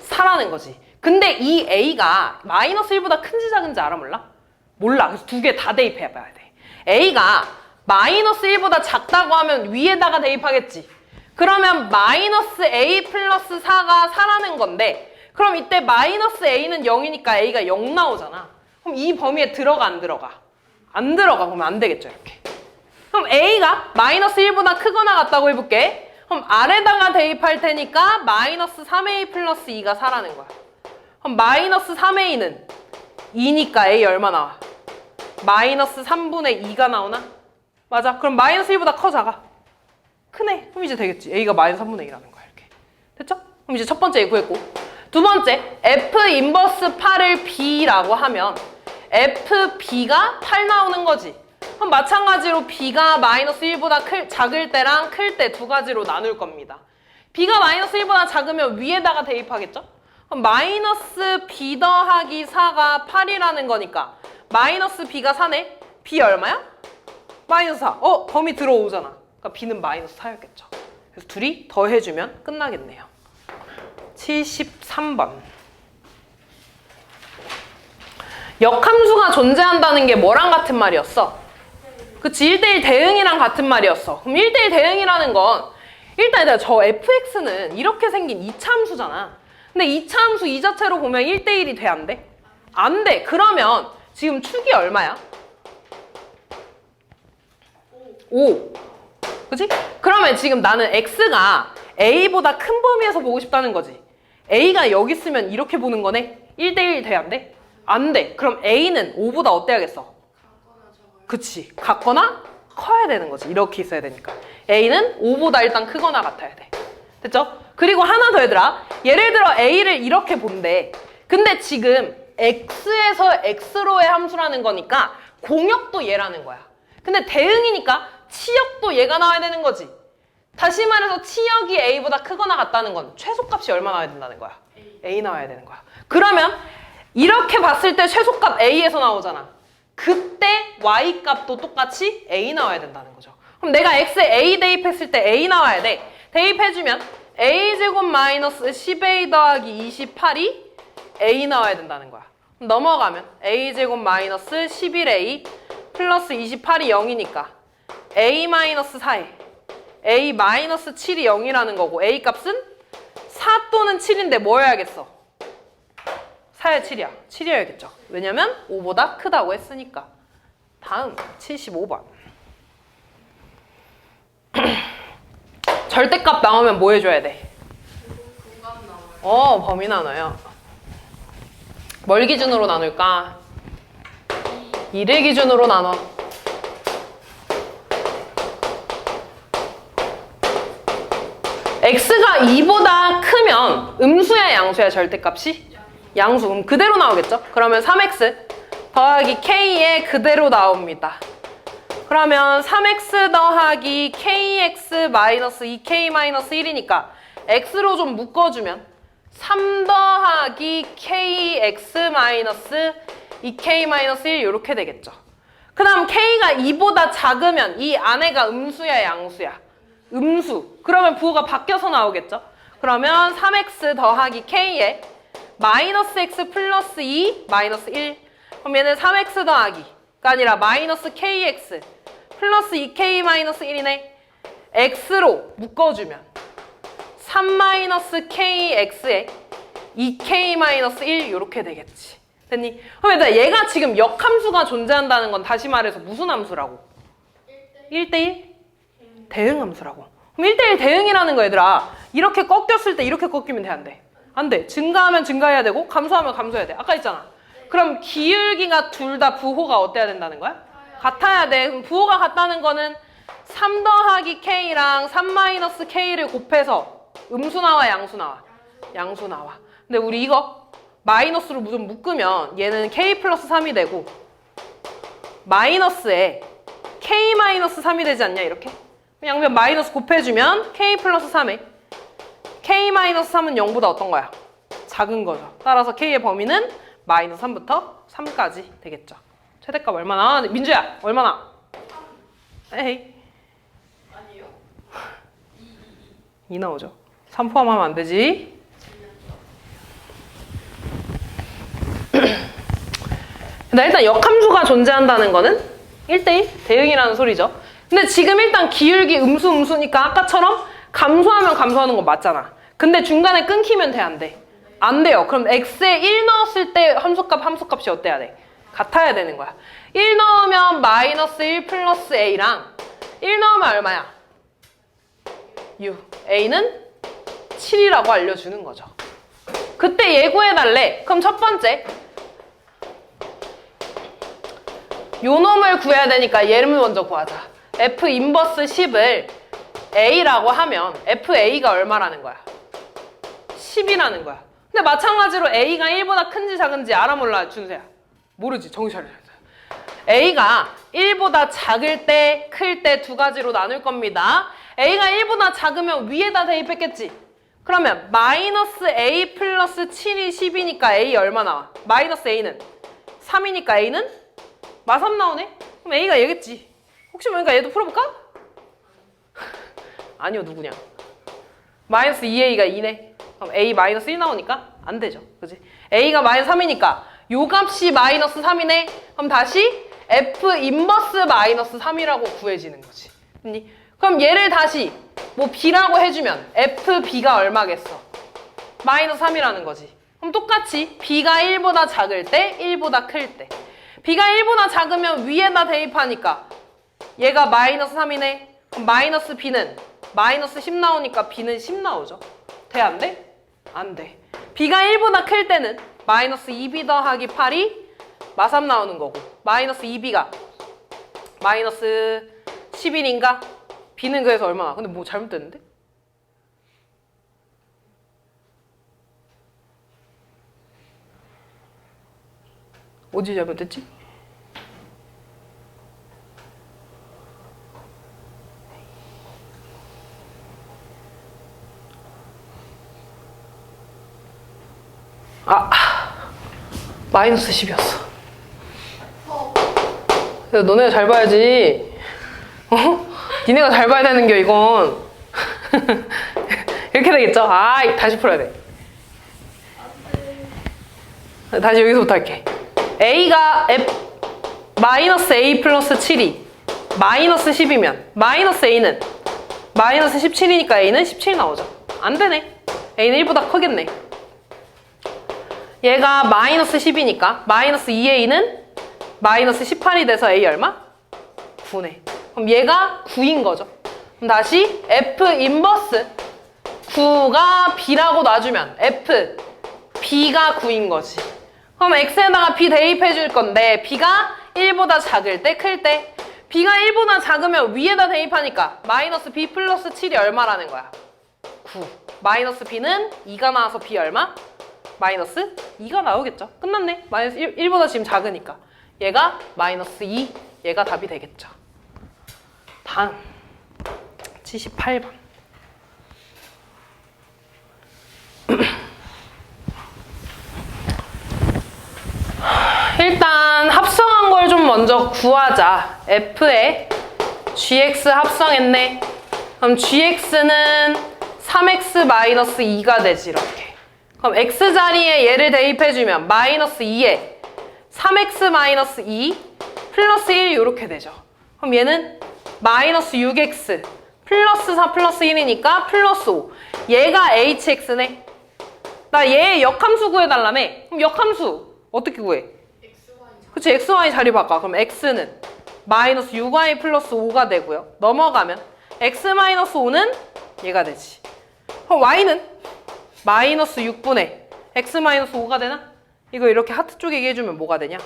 4라는 거지. 근데 이 A가 마이너스 1보다 큰지 작은지 알아 몰라? 몰라. 그래서 두 개 다 대입해봐야 돼. A가 마이너스 1보다 작다고 하면 위에다가 대입하겠지. 그러면 마이너스 A 플러스 4가 4라는 건데 그럼 이때 마이너스 A는 0이니까 A가 0 나오잖아. 그럼 이 범위에 들어가 안 들어가? 안 들어가. 그러면 안 되겠죠 이렇게. 그럼 A가 마이너스 1보다 크거나 같다고 해볼게. 그럼 아래다가 대입할 테니까 마이너스 3A 플러스 2가 4라는 거야. 그럼 마이너스 3a는 2니까 a 얼마 나와? 마이너스 3분의 2가 나오나? 맞아. 그럼 마이너스 1보다 커, 작아? 크네. 그럼 이제 되겠지. a가 마이너스 3분의 2라는 거야. 이렇게. 됐죠? 그럼 이제 첫 번째 a 구했고, 두 번째 f 인버스 8을 b라고 하면 fb가 8 나오는 거지. 그럼 마찬가지로 b가 마이너스 1보다 작을 때랑 클 때 두 가지로 나눌 겁니다. b가 마이너스 1보다 작으면 위에다가 대입하겠죠? 그럼 마이너스 b 더하기 4가 8이라는 거니까 마이너스 b가 4네? b 얼마야? 마이너스 4. 범위 들어오잖아. 그러니까 b는 마이너스 4였겠죠. 그래서 둘이 더해주면 끝나겠네요. 73번. 역함수가 존재한다는 게 뭐랑 같은 말이었어? 그치, 1대1 대응이랑 같은 말이었어. 그럼 1대1 대응이라는 건 일단 저 fx는 이렇게 생긴 2차 함수잖아. 근데 2차 함수 이 자체로 보면 1대1이 돼, 안 돼? 안 돼. 그러면 지금 축이 얼마야? 5. 그치? 그러면 지금 나는 x가 a보다 큰 범위에서 보고 싶다는 거지. a가 여기 있으면 이렇게 보는 거네? 1대1 돼, 안 돼? 안 돼. 그럼 a는 5보다 어때야겠어? 그치. 같거나 커야 되는 거지. 이렇게 있어야 되니까. a는 5보다 일단 크거나 같아야 돼. 됐죠? 그리고 하나 더 얘들아. 예를 들어 a를 이렇게 본대. 근데 지금 x에서 x로의 함수라는 거니까 공역도 얘라는 거야. 근데 대응이니까 치역도 얘가 나와야 되는 거지. 다시 말해서 치역이 a보다 크거나 같다는 건 최소값이 얼마 나와야 된다는 거야? a 나와야 되는 거야. 그러면 이렇게 봤을 때 최소값 a에서 나오잖아. 그때 y값도 똑같이 a 나와야 된다는 거죠. 그럼 내가 x에 a 대입했을 때 a 나와야 돼. 대입해주면 a제곱 마이너스 10a 더하기 28이 a 나와야 된다는 거야. 그럼 넘어가면 a제곱 마이너스 11a 플러스 28이 0이니까 a 마이너스 4에 a 마이너스 7이 0이라는 거고 a 값은 4 또는 7인데 뭐 해야겠어? 4야 7이야. 7이어야겠죠. 왜냐면 5보다 크다고 했으니까. 다음 75번. 절대값 나오면 뭐 해줘야 돼? 범위 나눠요. 뭘 기준으로 나눌까? 2를 기준으로 나눠. x가 2보다 크면 음수야 양수야 절대값이? 양수. 그럼 그대로 나오겠죠? 그러면 3x 더하기 k에 그대로 나옵니다. 그러면 3x 더하기 kx 마이너스 2k 마이너스 1이니까 x로 좀 묶어주면 3 더하기 kx 마이너스 2k 마이너스 1 이렇게 되겠죠. 그 다음 k가 2보다 작으면 이 안에가 음수야 양수야? 음수. 그러면 부호가 바뀌어서 나오겠죠. 그러면 3x 더하기 k에 마이너스 x 플러스 2 마이너스 1. 그럼 얘는 3x 더하기가 아니라 마이너스 kx 플러스 2k 마이너스 1이네. x로 묶어주면 3 마이너스 kx에 2k 마이너스 1 이렇게 되겠지. 됐니? 그럼 얘가 지금 역함수가 존재한다는 건 다시 말해서 무슨 함수라고? 1대1? 대응함수라고. 그럼 1대1 대응이라는 거 얘들아, 이렇게 꺾였을 때 이렇게 꺾이면 돼, 안 돼? 안 돼. 증가하면 증가해야 되고 감소하면 감소해야 돼. 아까 있잖아. 그럼 기울기가 둘 다 부호가 어때야 된다는 거야? 같아야 돼. 그럼 부호가 같다는 거는 3 더하기 k랑 3 마이너스 k를 곱해서 음수 나와 양수 나와? 양수 나와. 근데 우리 이거 마이너스로 좀 묶으면 얘는 k 플러스 3이 되고 마이너스에 k 마이너스 3이 되지 않냐 이렇게? 양변 마이너스 곱해주면 k 플러스 3에 k 마이너스 3은 0보다 어떤 거야? 작은 거죠. 따라서 k의 범위는 마이너스 3부터 3까지 되겠죠. 최대값 얼마나? 민주야 얼마나? 에이. 아니요. 2 나오죠. 3 포함하면 안 되지. 일단 역함수가 존재한다는 거는 1대1 대응이라는 소리죠. 근데 지금 일단 기울기 음수니까 아까처럼 감소하면 감소하는 거 맞잖아. 근데 중간에 끊기면 돼, 안 돼? 안 돼요. 그럼 x에 1 넣었을 때 함수값이 어때야 돼? 같아야 되는 거야. 1 넣으면 마이너스 1 플러스 a랑 1 넣으면 얼마야? 6. a는 7이라고 알려주는 거죠. 그때 얘 구해달래. 그럼 첫 번째 요 놈을 구해야 되니까 얘를 먼저 구하자. F 인버스 10을 A라고 하면 FA가 얼마라는 거야? 10이라는 거야. 근데 마찬가지로 A가 1보다 큰지 작은지 알아 몰라 준세야? 모르지. 정신 차려. A가 1보다 작을 때, 클 때 두 가지로 나눌 겁니다. A가 1보다 작으면 위에다 대입했겠지? 그러면 마이너스 A 플러스 7이 10이니까 A 얼마 나와? 마이너스 A는 3이니까 A는 마3 나오네? 그럼 A가 얘겠지. 혹시 모르니까 얘도 풀어볼까? 아니요, 누구냐? 마이너스 2A가 2네. 그럼 A 마이너스 1 나오니까 안 되죠. 그지? A가 마이너스 3이니까 요 값이 마이너스 3이네. 그럼 다시 F 인버스 마이너스 3이라고 구해지는 거지. 그럼 얘를 다시 뭐 B라고 해주면 FB가 얼마겠어? 마이너스 3이라는 거지. 그럼 똑같이 B가 1보다 작을 때, 1보다 클 때. B가 1보다 작으면 위에다 대입하니까 얘가 마이너스 3이네. 그럼 마이너스 B는 마이너스 10 나오니까 B는 10 나오죠. 돼? 안 돼? 안 돼. B가 1보다 클 때는 마이너스 2B 더하기 8이 마3 나오는 거고 마이너스 2B가 마이너스 11인가? B는 그래서 얼마나? 근데 뭐 잘못됐는데? 어디 잘못됐지? 마이너스 10이었어. 그래서 너네가 잘 봐야지. 니네가 잘 봐야 되는 게 이건. 이렇게 되겠죠? 다시 풀어야 돼. 다시 여기서부터 할게. A가 마이너스 A 플러스 7이 마이너스 10이면 마이너스 A는 마이너스 17이니까 A는 17 나오죠. 안 되네. A는 1보다 크겠네. 얘가 마이너스 10이니까 마이너스 2A는 마이너스 18이 돼서 A 얼마? 9네. 그럼 얘가 9인 거죠. 그럼 다시 F 인버스 9가 B라고 놔주면 F B가 9인 거지. 그럼 X에다가 B 대입해 줄 건데 B가 1보다 작을 때, 클 때 B가 1보다 작으면 위에다 대입하니까 마이너스 B 플러스 7이 얼마라는 거야? 9. 마이너스 B는 2가 나와서 B 얼마? 마이너스 2가 나오겠죠. 끝났네. 마이너스 1보다 지금 작으니까. 얘가 마이너스 2. 얘가 답이 되겠죠. 다음 78번. 일단 합성한 걸 좀 먼저 구하자. F에 GX 합성했네. 그럼 GX는 3X-2가 되지 이렇게. 그럼 X 자리에 얘를 대입해주면 마이너스 2에 3X-2 플러스 1 이렇게 되죠. 그럼 얘는 마이너스 6X 플러스 4 플러스 1이니까 플러스 5. 얘가 HX네. 나 얘 역함수 구해달라며. 그럼 역함수 어떻게 구해? 그치, XY 자리 바꿔. 그럼 X는 마이너스 6Y 플러스 5가 되고요. 넘어가면 X 마이너스 5는 얘가 되지. 그럼 Y는 마이너스 6분의 X 마이너스 5가 되나? 이거 이렇게 하트 쪽에 얘기해주면 뭐가 되냐?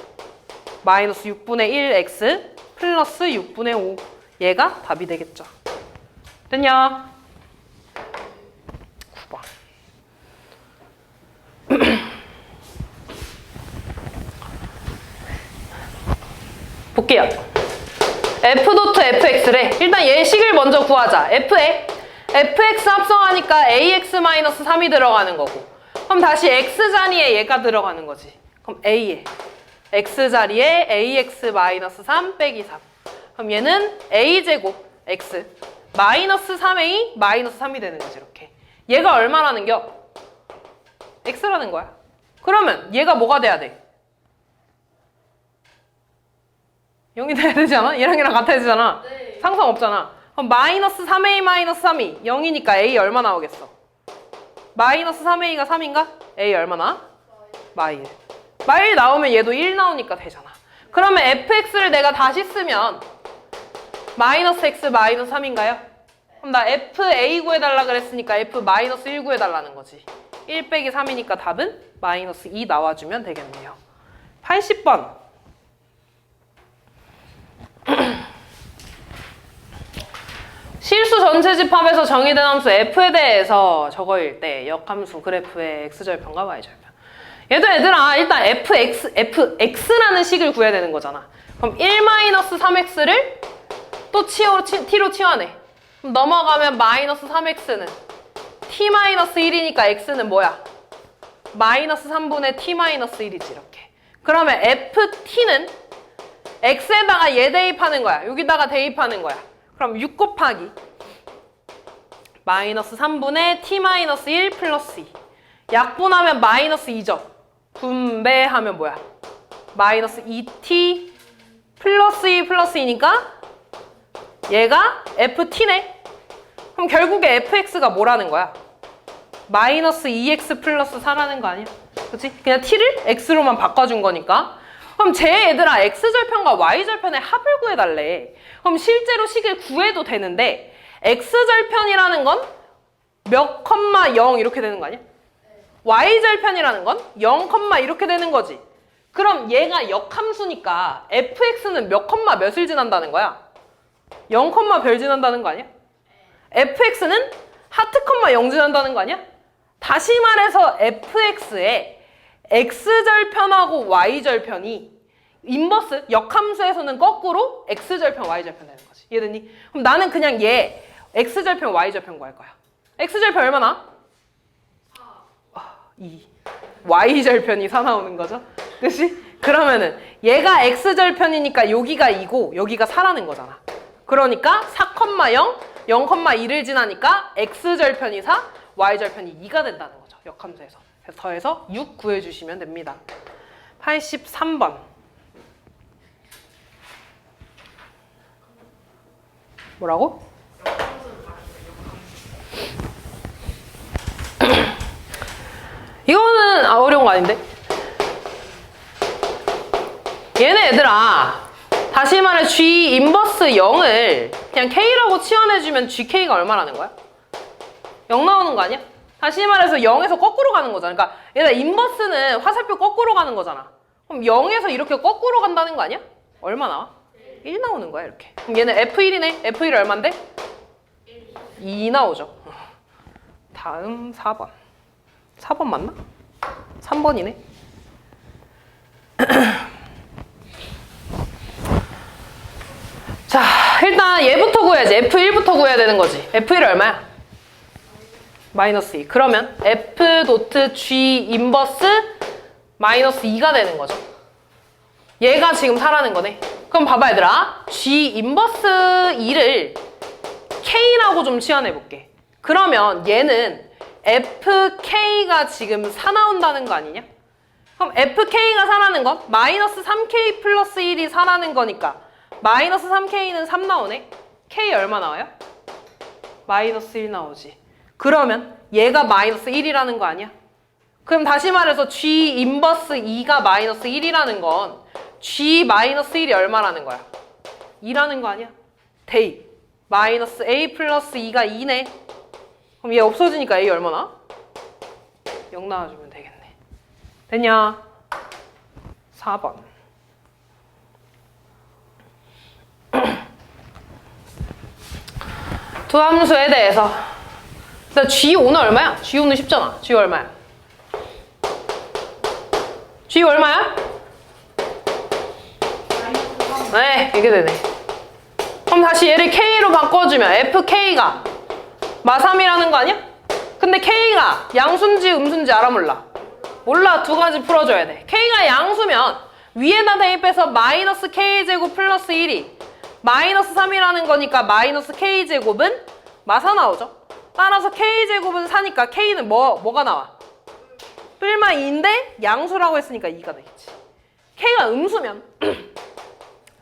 마이너스 6분의 1X 플러스 6분의 5. 얘가 답이 되겠죠. 됐냐? 9번. 볼게요. F.Fx래. 일단 얘 식을 먼저 구하자. F에 Fx 합성하니까 AX-3이 들어가는 거고. 그럼 다시 X 자리에 얘가 들어가는 거지. 그럼 A에 X 자리에 AX-3 빼기 3. 그럼 얘는 A제곱 X 마이너스 3A 마이너스 3이 되는 거지 이렇게. 얘가 얼마라는 겨? X라는 거야. 그러면 얘가 뭐가 돼야 돼? 0이 돼야 되지 않아? 얘랑 얘랑 같아야 되잖아. 네. 상상 없잖아. 그럼 마이너스 3A 마이너스 3이 0이니까 A 얼마 나오겠어? 마이너스 3A가 3인가? A 얼마 나와? 마일. 마일 나오면 얘도 1 나오니까 되잖아. 그러면 fx를 내가 다시 쓰면 마이너스 x 마이너스 3인가요? 그럼 나 FA 구해달라 그랬으니까 F-1 구해달라는 거지. 1 빼기 3이니까 답은 마이너스 2 나와주면 되겠네요. 80번. 실수 전체 집합에서 정의된 함수 f에 대해서 저거일 때 역함수 그래프의 x절편과 y절편. 얘도 얘들아 일단 fx라는 식을 구해야 되는 거잖아. 그럼 1-3x를 또 t로 치환해. 그럼 넘어가면 마이너스 3x는 t-1이니까 x는 뭐야? 마이너스 3분의 t-1이지 이렇게. 그러면 ft는 x에다가 얘 대입하는 거야. 여기다가 대입하는 거야. 그럼 6 곱하기 마이너스 3분의 t-1 플러스 2. 약분하면 마이너스 2죠. 분배하면 뭐야? 마이너스 2t 플러스 2 플러스 2니까 얘가 ft네. 그럼 결국에 fx가 뭐라는 거야? 마이너스 2x 플러스 4라는 거 아니야? 그치? 그냥 t를 x로만 바꿔준 거니까. 그럼 쟤 얘들아 x절편과 y절편의 합을 구해달래. 그럼 실제로 식을 구해도 되는데 x절편이라는 건 몇 컴마 0 이렇게 되는 거 아니야? y절편이라는 건 0 컴마 이렇게 되는 거지. 그럼 얘가 역함수니까 fx는 몇 컴마 몇을 지난다는 거야? 0 컴마 별 지난다는 거 아니야? fx는 하트 컴마 0 지난다는 거 아니야? 다시 말해서 fx의 x절편하고 y절편이 인버스 역함수에서는 거꾸로 x절편 y절편 되는 거지. 이해됐니? 그럼 나는 그냥 얘 x절편 y절편 구할 거야. x절편 얼마나? 2. y절편이 4 나오는 거죠. 그치? 그러면은 얘가 x절편이니까 여기가 2고 여기가 4라는 거잖아. 그러니까 4,0 0,2를 지나니까 x절편이 4, y절편이 2가 된다는 거죠. 역함수에서. 그래서 더해서 6 구해주시면 됩니다. 83번. 뭐라고? 이거는 어려운 거 아닌데? 얘네 얘들아 다시 말해 G 인버스 0을 그냥 K라고 치환해주면 GK가 얼마라는 거야? 0 나오는 거 아니야? 다시 말해서 0에서 거꾸로 가는 거잖아. 그러니까 얘들아 인버스는 화살표 거꾸로 가는 거잖아. 그럼 0에서 이렇게 거꾸로 간다는 거 아니야? 얼마 나와? 1 나오는 거야 이렇게. 그럼 얘는 F1이네. F1 얼만데? 2 나오죠. 다음 4번. 4번 맞나? 3번이네. 자, 일단 얘부터 구해야지. F1부터 구해야 되는 거지. F1 얼마야? 마이너스 2. 그러면 F 도트 G 인버스 마이너스 2가 되는 거죠. 얘가 지금 4라는 거네. 그럼 봐봐 얘들아. G 인버스 2를 K라고 좀 치환해 볼게. 그러면 얘는 FK가 지금 4 나온다는 거 아니냐? 그럼 FK가 4라는 건 마이너스 3K 플러스 1이 4라는 거니까 마이너스 3K는 3 나오네? K 얼마 나와요? 마이너스 1 나오지. 그러면 얘가 마이너스 1이라는 거 아니야? 그럼 다시 말해서 G 인버스 2가 마이너스 1이라는 건 G 마이너스 1이 얼마라는 거야? 2라는 거 아니야? 대입. 마이너스 A 플러스 2가 2네. 그럼 얘 없어지니까 A 얼마나? 0 나와주면 되겠네. 됐냐? 4번. 두 함수에 대해서 일단 G5는 얼마야? G5는 쉽잖아. G 얼마야? G 얼마야? 네, 이게 되네. 그럼 다시 얘를 K로 바꿔주면 FK가 마3이라는 거 아니야? 근데 K가 양수인지 음수인지 알아 몰라? 몰라. 두 가지 풀어줘야 돼. K가 양수면 위에다 대입해서 마이너스 K제곱 플러스 1이 마이너스 3이라는 거니까 마이너스 K제곱은 마4 나오죠. 따라서 K제곱은 4니까 K는 뭐가 나와? 뿔마 2인데 양수라고 했으니까 2가 되겠지. K가 음수면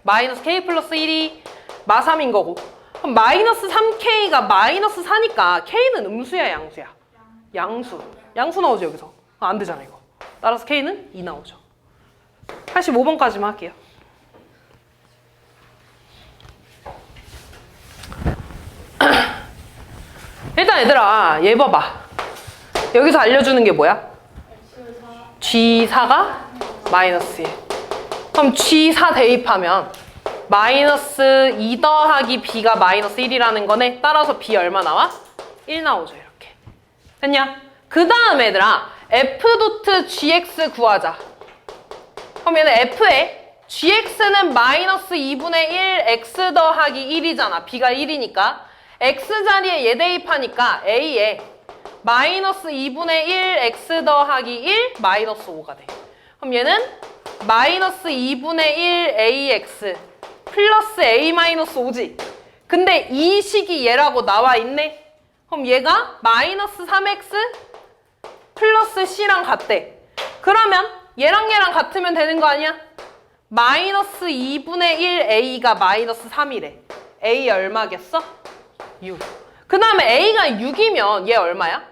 마이너스 K 플러스 1이 마3인 거고, 그럼 마이너스 3K가 마이너스 4니까 K는 음수야 양수야? 양수. 양수 나오죠 여기서. 안 되잖아 이거. 따라서 K는 2 나오죠. 85번까지만 할게요. 일단 얘들아 얘 봐봐. 여기서 알려주는 게 뭐야? G4가 마이너스 1. 그럼 G4 대입하면 마이너스 2 더하기 B가 마이너스 1이라는 거네. 따라서 B 얼마 나와? 1 나오죠 이렇게. 됐냐? 그 다음에 얘들아 F 도트 GX 구하자. 그럼 얘는 F에 GX는 마이너스 2분의 1 X 더하기 1이잖아. B가 1이니까 X 자리에 얘 대입하니까 A에 마이너스 2분의 1 X 더하기 1 마이너스 5가 돼. 그럼 얘는 마이너스 2분의 1 AX 플러스 A 마이너스 5지. 근데 이 식이 얘라고 나와 있네. 그럼 얘가 마이너스 3X 플러스 C랑 같대. 그러면 얘랑 얘랑 같으면 되는 거 아니야? 마이너스 2분의 1 A가 마이너스 3이래. A 얼마겠어? 6. 그 다음에 A가 6이면 얘 얼마야?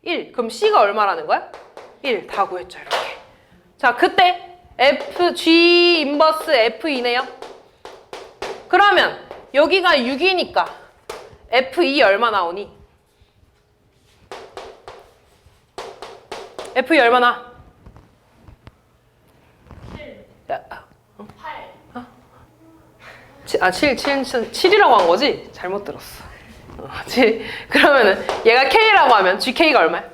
1. 그럼 C가 얼마라는 거야? 1. 다 구했죠 이렇게. 자 그때 F, G 인버스 F2네요. 그러면 여기가 6이니까 F2 얼마 나오니? F2 얼마나? 7. 야, 8. 7이라고 한 거지? 잘못 들었어. 7. 그러면은 얘가 K라고 하면 GK가 얼마야?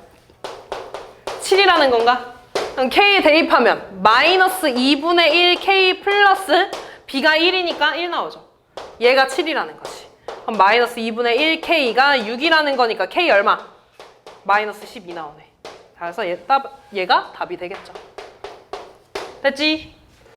7이라는 건가? 그럼 K 대입하면 마이너스 2분의 1 K 플러스 B가 1이니까 1 나오죠. 얘가 7이라는 거지. 그럼 마이너스 2분의 1 K가 6이라는 거니까 K 얼마? 마이너스 12 나오네. 그래서 얘가 답이 되겠죠. 됐지?